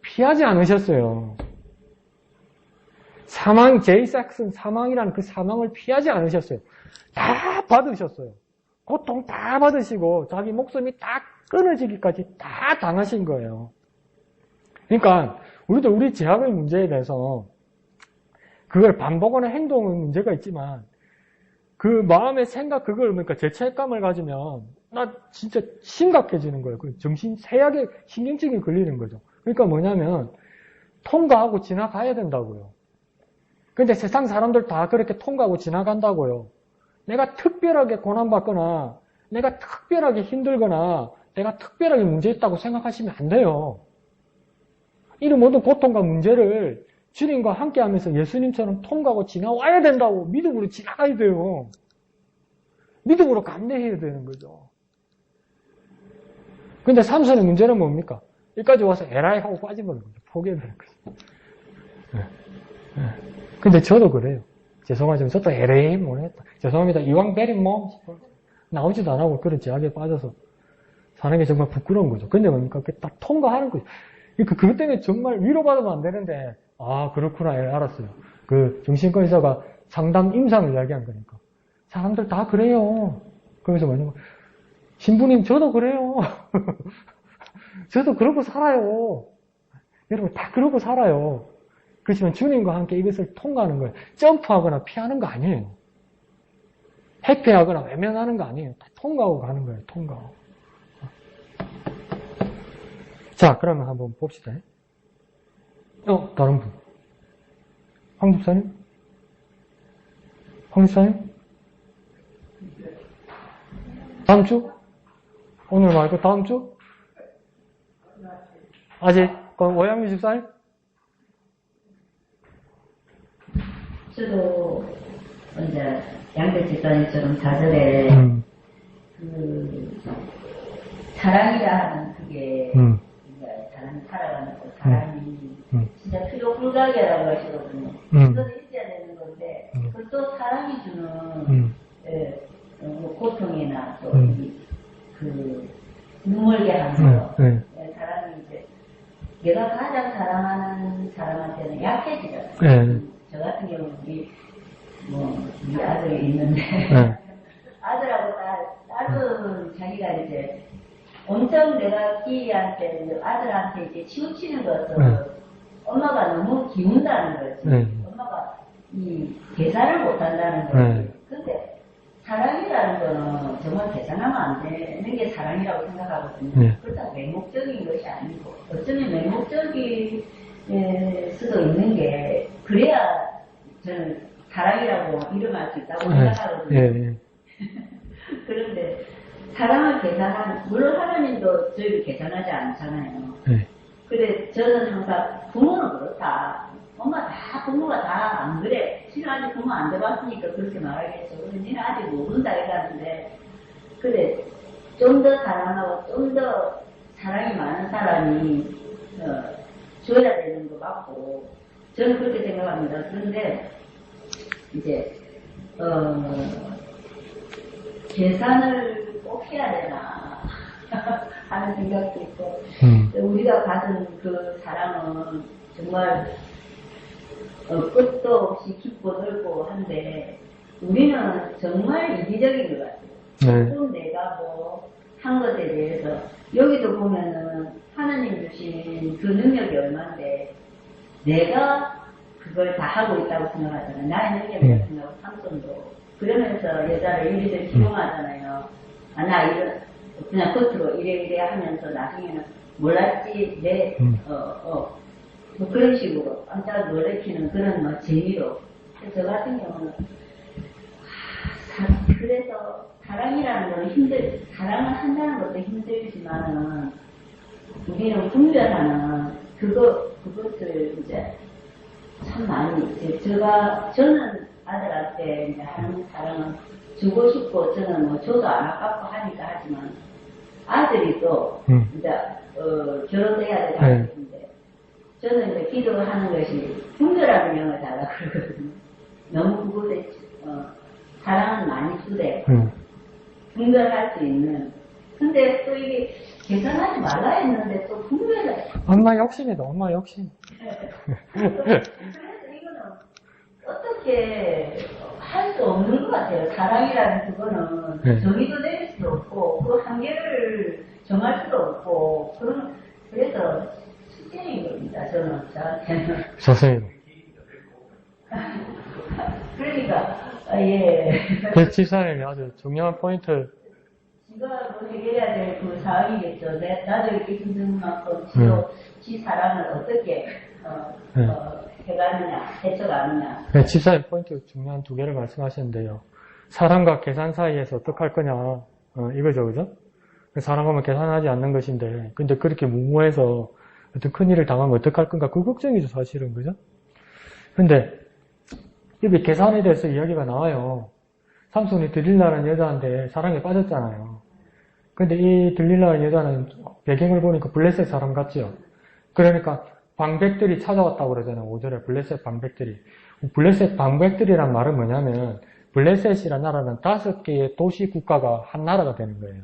피하지 않으셨어요. 제이삭슨 사망이라는 그 사망을 피하지 않으셨어요. 다 받으셨어요. 고통 다 받으시고 자기 목숨이 다 끊어지기까지 다 당하신 거예요. 그러니까 우리도 우리 죄악의 문제에 대해서 그걸 반복하는 행동은 문제가 있지만 그 마음의 생각, 그러니까 죄책감을 가지면, 나 진짜 심각해지는 거예요. 그 세약의 신경증이 걸리는 거죠. 그러니까 뭐냐면, 통과하고 지나가야 된다고요. 근데 세상 사람들 다 그렇게 통과하고 지나간다고요. 내가 특별하게 고난받거나, 내가 특별하게 힘들거나, 내가 특별하게 문제 있다고 생각하시면 안 돼요. 이런 모든 고통과 문제를 주님과 함께 하면서 예수님처럼 통과하고 지나와야 된다고 믿음으로 지나가야 돼요. 믿음으로 감내해야 되는 거죠. 근데 삼손의 문제는 뭡니까? 여기까지 와서 에라이 하고 빠져버리는 거죠. 포기해버리는 거죠. 근데 저도 그래요. 죄송하지만 저도 에라이 모르겠다. 죄송합니다. 이왕 베린 뭐 나오지도 안 하고 그런 제약에 빠져서 사는 게 정말 부끄러운 거죠. 근데 뭡니까? 그게 딱 통과하는 거죠. 그것 때문에 정말 위로받으면 안 되는데 그렇구나. 알았어요. 그 정신과 의사가 상담 임상을 이야기한 거니까. 사람들 다 그래요. 그래서 뭐냐면, 신부님, 저도 그래요. 저도 그러고 살아요. 여러분, 다 그러고 살아요. 그렇지만 주님과 함께 이것을 통과하는 거예요. 점프하거나 피하는 거 아니에요. 회피하거나 외면하는 거 아니에요. 다 통과하고 가는 거예요. 통과하고. 자, 그러면 한번 봅시다. 다른 분. 황 집사님? 황 집사님? 다음 주? 오늘 말고 다음 주? 아직? 그럼 오양미 집사님? 저도 이제 양대 집사님처럼 사절에 그 사랑이라 하는 그게 이제 사람이 살아가는 거 사람이 진짜 필요 불가결한 것이거든요. 그것도 있어야 되는 건데 그것도 사람이 주는 뭐 고통이나 또 그 눈물게 하는 거 사람이 이제 내가 가장 사랑하는 사람한테는 약해지잖아요. 저 같은 경우는 우리 아들이 있는데, 아들하고 딸은 자기가 이제 엄청 내가 기이한테, 아들한테 이제 치우치는 것을 엄마가 너무 기운다는 거지. 엄마가 이 계산을 못 한다는 거지. 근데 사랑이라는 거는 정말 계산하면 안 되는 게 사랑이라고 생각하거든요. 그렇다고 맹목적인 것이 아니고, 어쩌면 맹목적일 수도 있는 게, 그래야 저는 사랑이라고 이름할 수 있다고 생각하거든요. 그런데 사랑을 계산하는, 물론 하나님도 저희를 계산하지 않잖아요. 근데 저는 항상 부모는 그렇다. 엄마 다, 부모가 다 안 그래. 지는 아직 부모 안 돼봤으니까 그렇게 말하겠죠. 근데 니는 아직 모른다 이러는데, 그래, 좀 더 사랑하고 좀 더 사랑이 많은 사람이, 줘야 되는 거 맞고, 저는 그렇게 생각합니다. 그런데, 이제, 계산을 꼭 해야 되나, 하는 생각도 있고, 우리가 받은 그 사랑은 정말, 끝도 없이 깊고 넓고 한데, 우리는 정말 이기적인 것 같아요. 또 내가 뭐, 한 것에 대해서, 여기도 보면은, 하나님 주신 그 능력이 얼마인데, 내가 그걸 다 하고 있다고 생각하잖아요. 나의 능력이라고 생각하고, 삼손도. 그러면서 여자를 이리저리 기용하잖아요. 아, 나 이런, 그냥 겉으로 이래 하면서 나중에는 몰랐지, 뭐 그런 식으로 깜짝 놀래키는 그런 뭐 재미로. 저 같은 경우는, 그래서 사랑이라는 건 사랑을 한다는 것도 힘들지만은, 우리는 분별하는 그것을 이제 참 많이, 이제 저는 아들한테 이제 하는 사랑은 주고 싶고, 저는 뭐 줘도 안 아깝고 하니까 하지만, 아들이 또, 이제, 결혼해야 될 아들인데, 저는 이제 기도하는 것이 분별하는 영을 달라고 그러거든요. 너무 그것에, 사랑은 많이 주되, 분별할 수 있는. 근데 또 이게 계산하지 말라 했는데 또 분별을. 엄마 욕심이다, 엄마 욕심. 그래서 이거는 어떻게 할 수 없는 것 같아요. 사랑이라는 그거는 정의도 내릴 수도 없고, 그 한계를 정할 수도 없고, 그래서 숙제인 겁니다, 저한테는. 자세히. 그러니까, 예. 그 집사님이 아주 중요한 포인트. 지가 뭐 해결해야 될 그 사항이겠죠. 나도 이렇게 힘든 만큼 지 사랑을 어떻게 해가느냐, 헤쳐가느냐. 네, 집사님 포인트 중요한 두 개를 말씀하셨는데요. 사랑과 계산 사이에서 어떻게 할 거냐, 이거죠, 그죠? 사랑하면 계산하지 않는 것인데, 근데 그렇게 무모해서 어떤 큰일을 당하면 어떻게 할 건가, 그 걱정이죠, 사실은, 그죠? 근데, 여기 계산에 대해서 이야기가 나와요. 삼손이 들릴라는 여자한테 사랑에 빠졌잖아요. 근데 이 들릴라는 여자는 배경을 보니까 블레셋 사람 같죠? 그러니까 방백들이 찾아왔다고 그러잖아요. 5절에 블레셋 방백들이. 블레셋 방백들이란 말은 뭐냐면 블레셋이라는 나라는 5개의 도시 국가가 한 나라가 되는 거예요.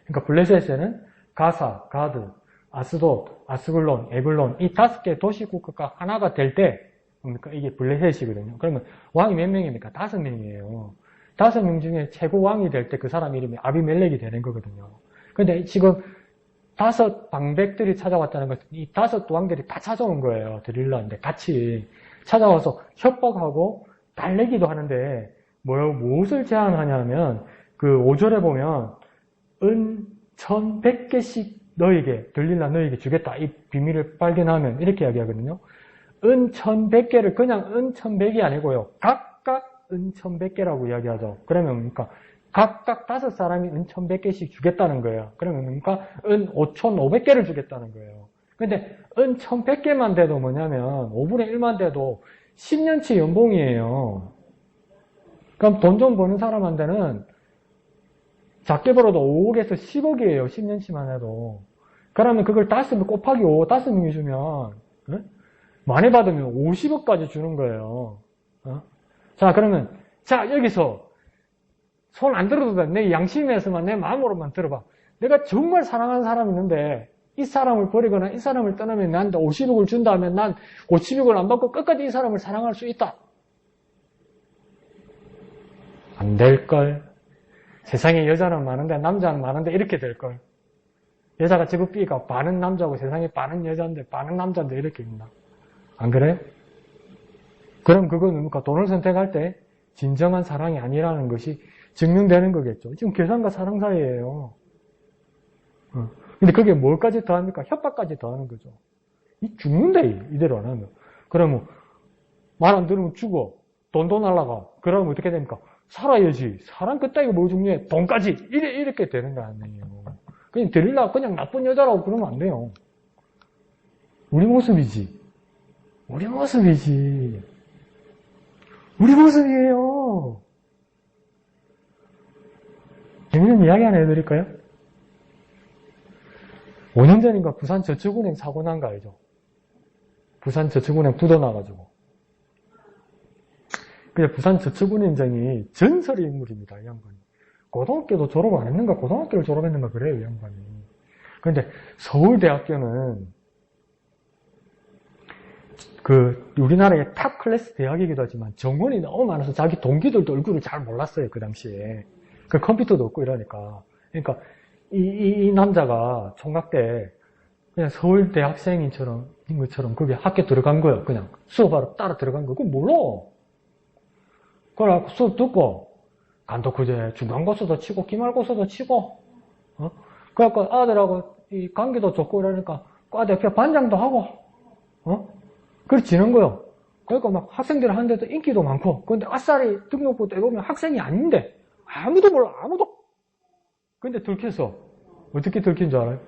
그러니까 블레셋에는 가사, 가드, 아스돗, 아스글론, 에글론 이 5개의 도시 국가가 하나가 될 때 뭡니까? 이게 블레셋이거든요. 그러면 왕이 몇 명입니까? 5명이에요. 5명 중에 최고 왕이 될 때 그 사람 이름이 아비멜렉이 되는 거거든요. 근데 지금 5 방백들이 찾아왔다는 것은 이 5 왕들이 다 찾아온 거예요. 데릴라인데 같이 찾아와서 협박하고 달래기도 하는데 무엇을 제안하냐면 그 5절에 보면 은 1100개씩 너에게 데릴라 너에게 주겠다. 이 비밀을 발견하면 이렇게 이야기하거든요. 은 1100개를 그냥 은 1100이 아니고요. 각각 은 1100개라고 이야기하죠. 그러면 뭡니까? 각각 5사람이 은 1100개씩 주겠다는 거예요. 그러면 뭡니까? 은 5500개를 주겠다는 거예요. 근데 은 1100개만 돼도 뭐냐면 5분의 1만 돼도 10년치 연봉이에요. 그럼 돈 좀 버는 사람한테는 작게 벌어도 5억에서 10억이에요. 10년치만 해도. 그러면 그걸 5명 곱하기 5, 5명이 주면 많이 받으면 50억까지 주는 거예요. 자, 그러면 자 여기서 손 안 들어도 돼. 내 양심에서만 내 마음으로만 들어봐. 내가 정말 사랑하는 사람이 있는데 이 사람을 버리거나 이 사람을 떠나면 나한테 50억을 준다면 난 50억을 안 받고 끝까지 이 사람을 사랑할 수 있다. 안 될걸. 세상에 여자는 많은데 남자는 많은데 이렇게 될걸. 여자가 제법 B가 반은 남자고 세상에 반은 여자인데 반은 남자인데 이렇게 있나. 안 그래요? 그럼 그건 뭡니까? 돈을 선택할 때 진정한 사랑이 아니라는 것이 증명되는 거겠죠. 지금 계산과 사랑 사이예요. 근데 그게 뭘까지 더합니까? 협박까지 더하는 거죠. 이 죽는데 이대로 안 하면. 그러면 말 안 들으면 죽어. 돈도 날라가. 그러면 어떻게 됩니까? 살아야지. 사람 그따위가 뭐 중요해? 돈까지. 이렇게 되는 거 아니에요. 그냥 데릴라 그냥 나쁜 여자라고 그러면 안 돼요. 우리 모습이지. 우리 모습이지. 우리 모습이에요. 재밌는 이야기 하나 해드릴까요? 5년 전인가 부산저축은행 사고 난 거 알죠? 부산저축은행 부도나가지고. 근데 부산저축은행장이 전설의 인물입니다, 이 양반이. 고등학교도 졸업 안 했는가, 고등학교를 졸업했는가 그래요, 이 양반이. 근데 서울대학교는 우리나라의 탑 클래스 대학이기도 하지만 정원이 너무 많아서 자기 동기들도 얼굴을 잘 몰랐어요, 그 당시에. 그 컴퓨터도 없고 이러니까. 그러니까 이 남자가 총각 때 그냥 서울대 학생인 것처럼 거기 학교 들어간 거예요. 그냥 수업하러 따라 들어간 거. 그거 몰라. 그래갖고 수업 듣고 간독후제 중간고사도 치고 기말고사도 치고 그래갖고 아들하고 이 관계도 좋고 이러니까 과대표 반장도 하고 그렇게 지는 거예요. 그러니까 막 학생들 하는데도 인기도 많고 근데 아싸리 등록부 떼보면 학생이 아닌데 아무도 몰라, 아무도. 근데 들켰어. 어떻게 들킨 줄 알아요?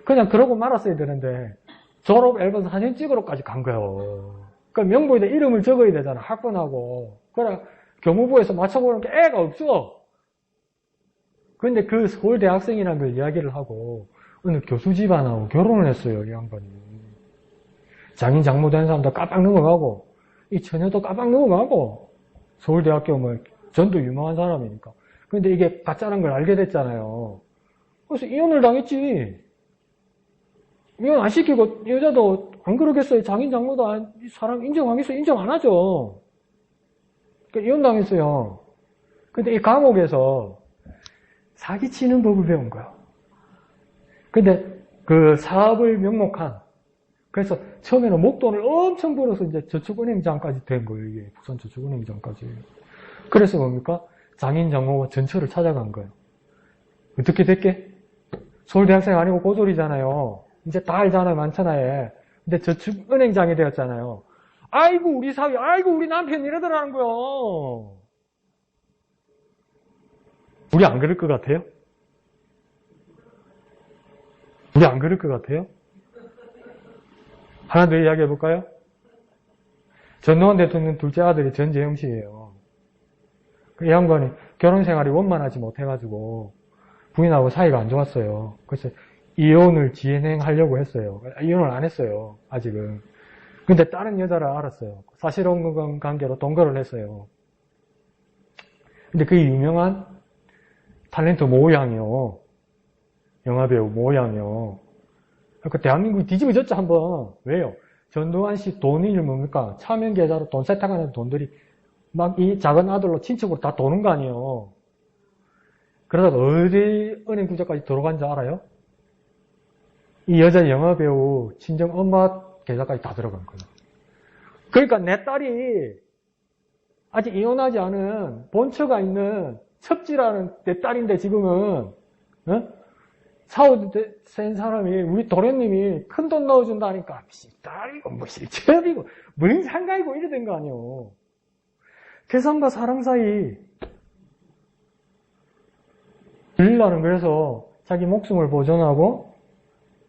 그냥 그러고 말았어야 되는데 졸업 앨범 사진 찍으러까지 간 거예요. 그러니까 명부에다 이름을 적어야 되잖아, 학번하고. 그래 교무부에서 맞춰보는 게 애가 없어. 근데 그 서울대 학생이라는 걸 이야기를 하고 어느 교수 집안하고 결혼을 했어요, 이 양반이. 장인 장모 된 사람도 깜빡 넘어가고 이 처녀도 깜빡 넘어가고 서울대학교 뭐 전도 유명한 사람이니까. 근데 이게 가짜라는 걸 알게 됐잖아요. 그래서 이혼을 당했지. 이혼 안 시키고 여자도 안 그러겠어요. 장인 장모도 이 사람 인정하겠어요. 인정 안 하죠. 그러니까 이혼 당했어요. 근데 이 감옥에서 사기치는 법을 배운 거야. 근데 그 사업을 명목한 그래서 처음에는 목돈을 엄청 벌어서 이제 저축은행장까지 된 거예요. 이게 부산 저축은행장까지. 그래서 뭡니까? 장인 장모가 전처를 찾아간 거예요. 어떻게 됐게? 서울대학생 아니고 고졸이잖아요. 이제 다 알잖아요. 많잖아요. 근데 저축은행장이 되었잖아요. 아이고 우리 사위, 아이고 우리 남편 이러더라는 거예요. 우리 안 그럴 것 같아요? 우리 안 그럴 것 같아요? 하나 더 이야기해 볼까요? 전두환 대통령 둘째 아들이 전재영 씨예요. 이 양반이 결혼 생활이 원만하지 못해가지고 부인하고 사이가 안 좋았어요. 그래서 이혼을 진행하려고 했어요. 이혼을 안 했어요. 아직은. 근데 다른 여자를 알았어요. 사실혼금 관계로 동거를 했어요. 근데 그 유명한 탤런트 모양이요. 영화배우 모양이요. 그러니까 대한민국이 뒤집어졌죠, 한번. 왜요? 전두환 씨 돈이 뭡니까? 차명 계좌로 돈 세탁하는 돈들이 막 이 작은 아들로 친척으로 다 도는 거 아니에요. 그러다가 어디 은행 구좌까지 들어간 줄 알아요? 이 여자 영화배우 친정 엄마 계좌까지 다 들어간 거예요. 그러니까 내 딸이 아직 이혼하지 않은 본처가 있는 첩지라는 내 딸인데 지금은 사오된 사람이 우리 도련님이 큰 돈 넣어준다니까 딸이고 뭐 실첩이고 뭔 상가이고 이래 된 거 아니에요. 계산과 사랑 사이 빌라는 그래서 자기 목숨을 보존하고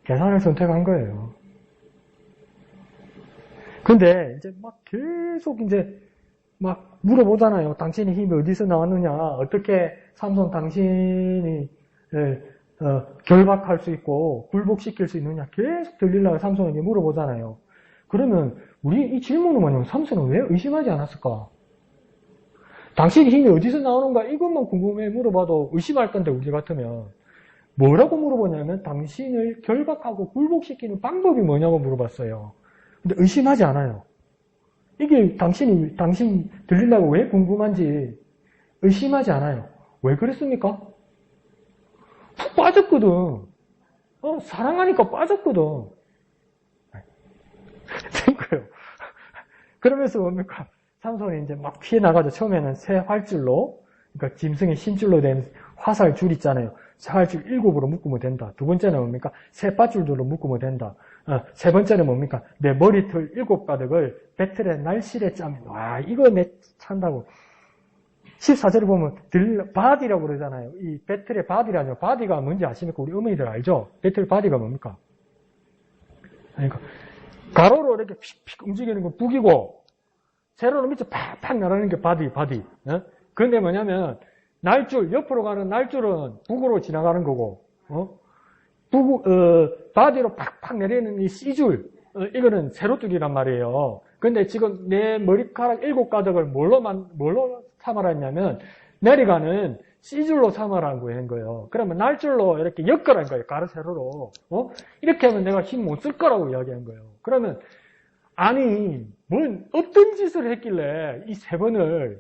계산을 선택한 거예요. 근데 이제 막 계속 이제 막 물어보잖아요. 당신의 힘이 어디서 나왔느냐? 어떻게 삼손 당신이 결박할 수 있고 굴복시킬 수 있느냐? 계속 들리려고 삼손에게 물어보잖아요. 그러면 우리 이 질문은 뭐냐면 삼손은 왜 의심하지 않았을까? 당신의 힘이 어디서 나오는가? 이것만 궁금해 물어봐도 의심할 건데 우리 같으면 뭐라고 물어보냐면 당신을 결박하고 굴복시키는 방법이 뭐냐고 물어봤어요. 근데 의심하지 않아요. 이게 당신 들리려고 왜 궁금한지 의심하지 않아요. 왜 그랬습니까? 푹 빠졌거든. 사랑하니까 빠졌거든. 된 거예요. 그러면서 뭡니까? 삼손이 이제 막 피해 나가죠. 처음에는 새 활줄로, 그러니까 짐승의 심줄로 된 화살줄 있잖아요. 새 활줄 7으로 묶으면 된다. 두 번째는 뭡니까? 새 밧줄들로 묶으면 된다. 세 번째는 뭡니까? 내 머리털 7가득을 배틀의 날실에 짜면, 와, 이거 내 찬다고. 14절에 보면, 바디라고 그러잖아요. 이 배틀의 바디라뇨. 바디가 뭔지 아십니까? 우리 어머니들 알죠? 배틀 바디가 뭡니까? 그러니까, 가로로 이렇게 픽픽 움직이는 건 북이고, 세로로 밑에 팍팍 나가는 게 바디. 그런데 뭐냐면, 날줄, 옆으로 가는 날줄은 북으로 지나가는 거고, 바디로 팍팍 내리는 이 C줄, 이거는 세로줄이란 말이에요. 근데 지금 내 머리카락 7가득을 뭘로 삼아라 했냐면, 내려가는 C줄로 삼아라고 한 거예요. 그러면 날줄로 이렇게 엮으라는 거예요. 가로 세로로. 이렇게 하면 내가 힘 못 쓸 거라고 이야기한 거예요. 그러면, 아니, 어떤 짓을 했길래 이 3번을,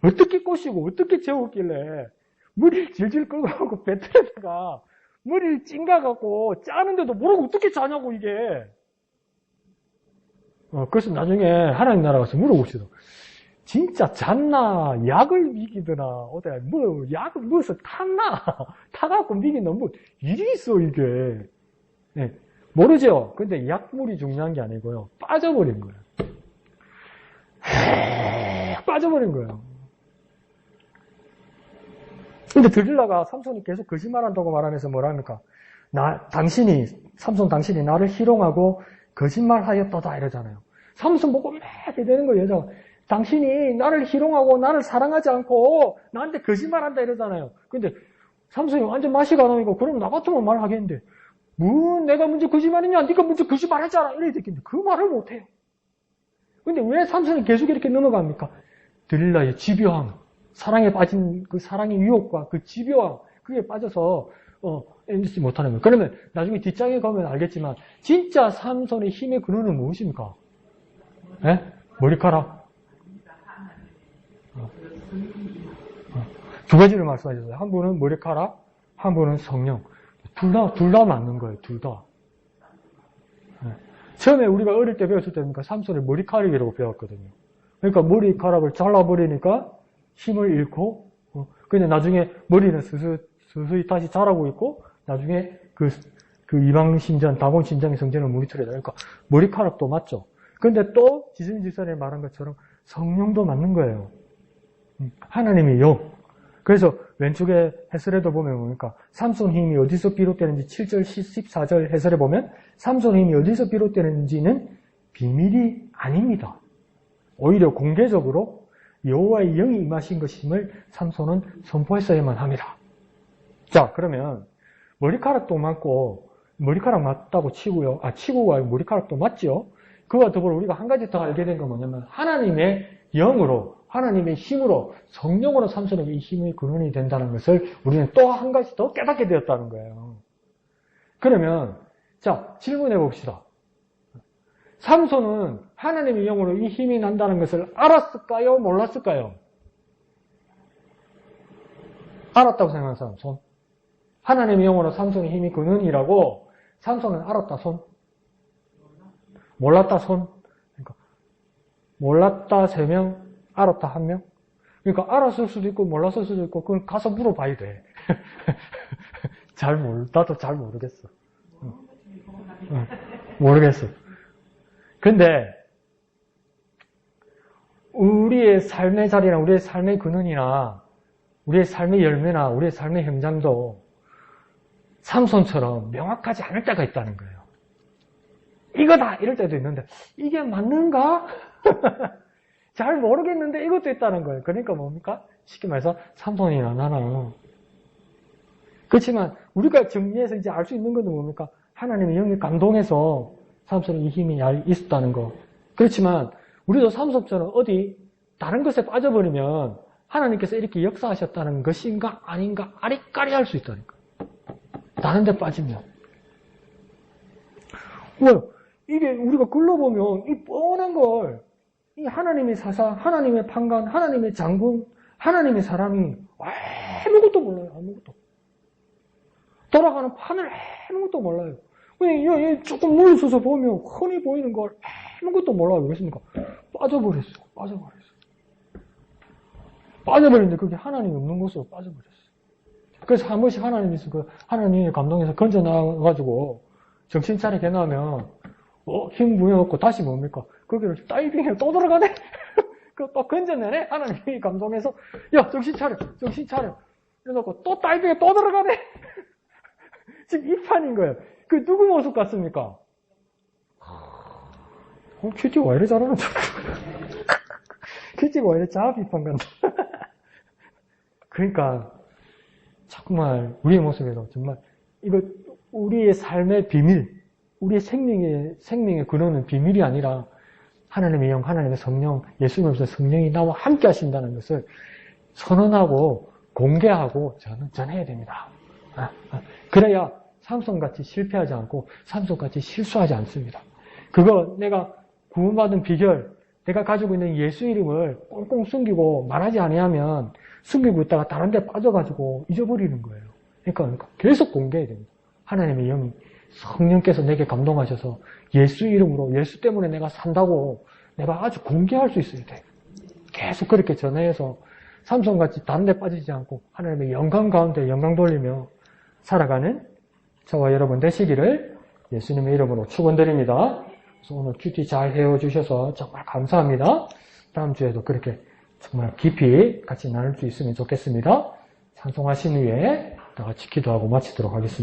어떻게 꼬시고, 어떻게 재웠길래, 머리를 질질 끌고 가고 배틀에다가 머리를 찡가갖고 짜는데도 모르고 어떻게 짜냐고, 이게. 그래서 나중에 하나님 나라 가서 물어봅시다. 진짜 잤나? 약을 미기더나? 약을 무엇을 탔나? 타갖고 미기나? 일이 있어, 이게. 네. 모르죠? 근데 약물이 중요한 게 아니고요. 빠져버린 거예요. 빠져버린 거예요. 근데 들릴라가 삼손이 계속 거짓말한다고 말하면서 뭐라 합니까? 삼손 당신이 나를 희롱하고 거짓말하였다다 이러잖아요. 삼손 보고 막 이렇게 되는 거예요, 여자가. 당신이 나를 희롱하고 나를 사랑하지 않고 나한테 거짓말한다 이러잖아요. 근데 삼손이 완전 맛이 가나니까 그럼 나 같으면 말하겠는데 내가 먼저 거짓말했냐? 네가 먼저 거짓말했잖아. 이래 듣겠는데 그 말을 못해요. 근데 왜 삼손이 계속 이렇게 넘어갑니까? 들릴라의 집요함, 사랑에 빠진 그 사랑의 유혹과 그 집요함, 그게 빠져서 엔디지 못하는 거예요. 그러면 나중에 뒷장에 가면 알겠지만 진짜 삼손의 힘의 근원은 무엇입니까? 예? 머리카락. 두 가지를 말씀하셨어요. 한 분은 머리카락, 한 분은 성령. 둘 다 맞는 거예요. 둘 다. 처음에 우리가 어릴 때 배웠을 때니까 삼손의 머리카락이라고 배웠거든요. 그러니까 머리카락을 잘라버리니까 힘을 잃고, 근데 나중에 머리는 서서히 다시 자라고 있고, 나중에 그 이방신전, 다곤신전의 성전을 무리틀에 그러니까 머리카락도 맞죠. 근데 또 지승지선에 말한 것처럼 성령도 맞는 거예요. 하나님의 영. 그래서 왼쪽에 해설에도 보면 뭡니까? 삼손 힘이 어디서 비롯되는지 7절, 14절 해설에 보면 삼손 힘이 어디서 비롯되는지는 비밀이 아닙니다. 오히려 공개적으로 여호와의 영이 임하신 것임을 삼손은 선포했어야만 합니다. 자, 그러면 머리카락도 맞고 머리카락 맞다고 치고요. 치고가 머리카락도 맞죠. 그와 더불어 우리가 한 가지 더 알게 된 건 뭐냐면 하나님의 영으로, 하나님의 힘으로, 성령으로 삼손에게 이 힘의 근원이 된다는 것을 우리는 또 한 가지 더 깨닫게 되었다는 거예요. 그러면 자, 질문해 봅시다. 삼손은 하나님의 영으로 이 힘이 난다는 것을 알았을까요? 몰랐을까요? 알았다고 생각하는 사람, 손. 하나님의 영으로 삼손의 힘이 그는이라고 삼손은 알았다, 손. 몰랐다, 손. 그러니까 몰랐다, 3명, 알았다, 1명. 그러니까 알았을 수도 있고 몰랐을 수도 있고 그걸 가서 물어봐야 돼. 나도 잘 모르겠어. 모르겠어. 근데 우리의 삶의 자리나 우리의 삶의 근원이나 우리의 삶의 열매나 우리의 삶의 현장도 삼손처럼 명확하지 않을 때가 있다는 거예요. 이거다! 이럴 때도 있는데 이게 맞는가? 잘 모르겠는데 이것도 있다는 거예요. 그러니까 뭡니까? 쉽게 말해서 삼손이나 나는. 그렇지만 우리가 정리해서 이제 알 수 있는 건 뭡니까? 하나님의 영이 감동해서 삼손에 이 힘이 있었다는 거. 그렇지만 우리도 삼손처럼 어디 다른 것에 빠져버리면 하나님께서 이렇게 역사하셨다는 것인가 아닌가 아리까리 할 수 있다니까. 다른 데 빠지면. 왜? 이게 우리가 글러보면 이 뻔한 걸 이 하나님의 사사, 하나님의 판관, 하나님의 장군, 하나님의 사람이 아무것도 몰라요. 아무것도. 돌아가는 판을 아무것도 몰라요. 그냥 조금 물러서서 보면 흔히 보이는 걸 아무것도 몰라요. 그렇습니까? 빠져버렸어. 빠져버리는데 그게 하나님이 없는 곳으로 빠져버렸어. 그래서 한 번씩 하나님께서 하나님의 감동에서 건져나와가지고 정신 차리게 해놓으면 힘 부여놓고 다시 뭡니까? 거기를 다이빙에 또 들어가네? 그거 또 건져내네? 하나님이 감동해서 야 정신 차려. 이래놓고 또 다이빙에 또 들어가네? 지금 이 판인 거예요. 그 누구 모습 같습니까? 큐티가 왜 이래 잘하는 줄 큐티가 왜 이래 자비판 같나? 그러니까 정말 우리의 모습에서 정말 이거 우리의 삶의 비밀, 우리의 생명의 근원은 비밀이 아니라 하나님의 영, 하나님의 성령, 예수님으로서 성령이 나와 함께 하신다는 것을 선언하고 공개하고 전해야 됩니다. 그래야 삼손같이 실패하지 않고 삼손같이 실수하지 않습니다. 그거 내가 구원받은 비결, 내가 가지고 있는 예수 이름을 꽁꽁 숨기고 말하지 아니하면 숨기고 있다가 다른 데 빠져가지고 잊어버리는 거예요. 그러니까 계속 공개해야 됩니다. 하나님의 영이 성령께서 내게 감동하셔서 예수 이름으로 예수 때문에 내가 산다고 내가 아주 공개할 수 있어야 돼. 계속 그렇게 전해서 삼손같이 다른 데 빠지지 않고 하나님의 영광 가운데 영광 돌리며 살아가는 저와 여러분 되시기를 예수님의 이름으로 축원드립니다. 그래서 오늘 큐티 잘 헤어주셔서 정말 감사합니다. 다음 주에도 그렇게 정말 깊이 같이 나눌 수 있으면 좋겠습니다. 찬송하신 후에 다 같이 기도하고 마치도록 하겠습니다.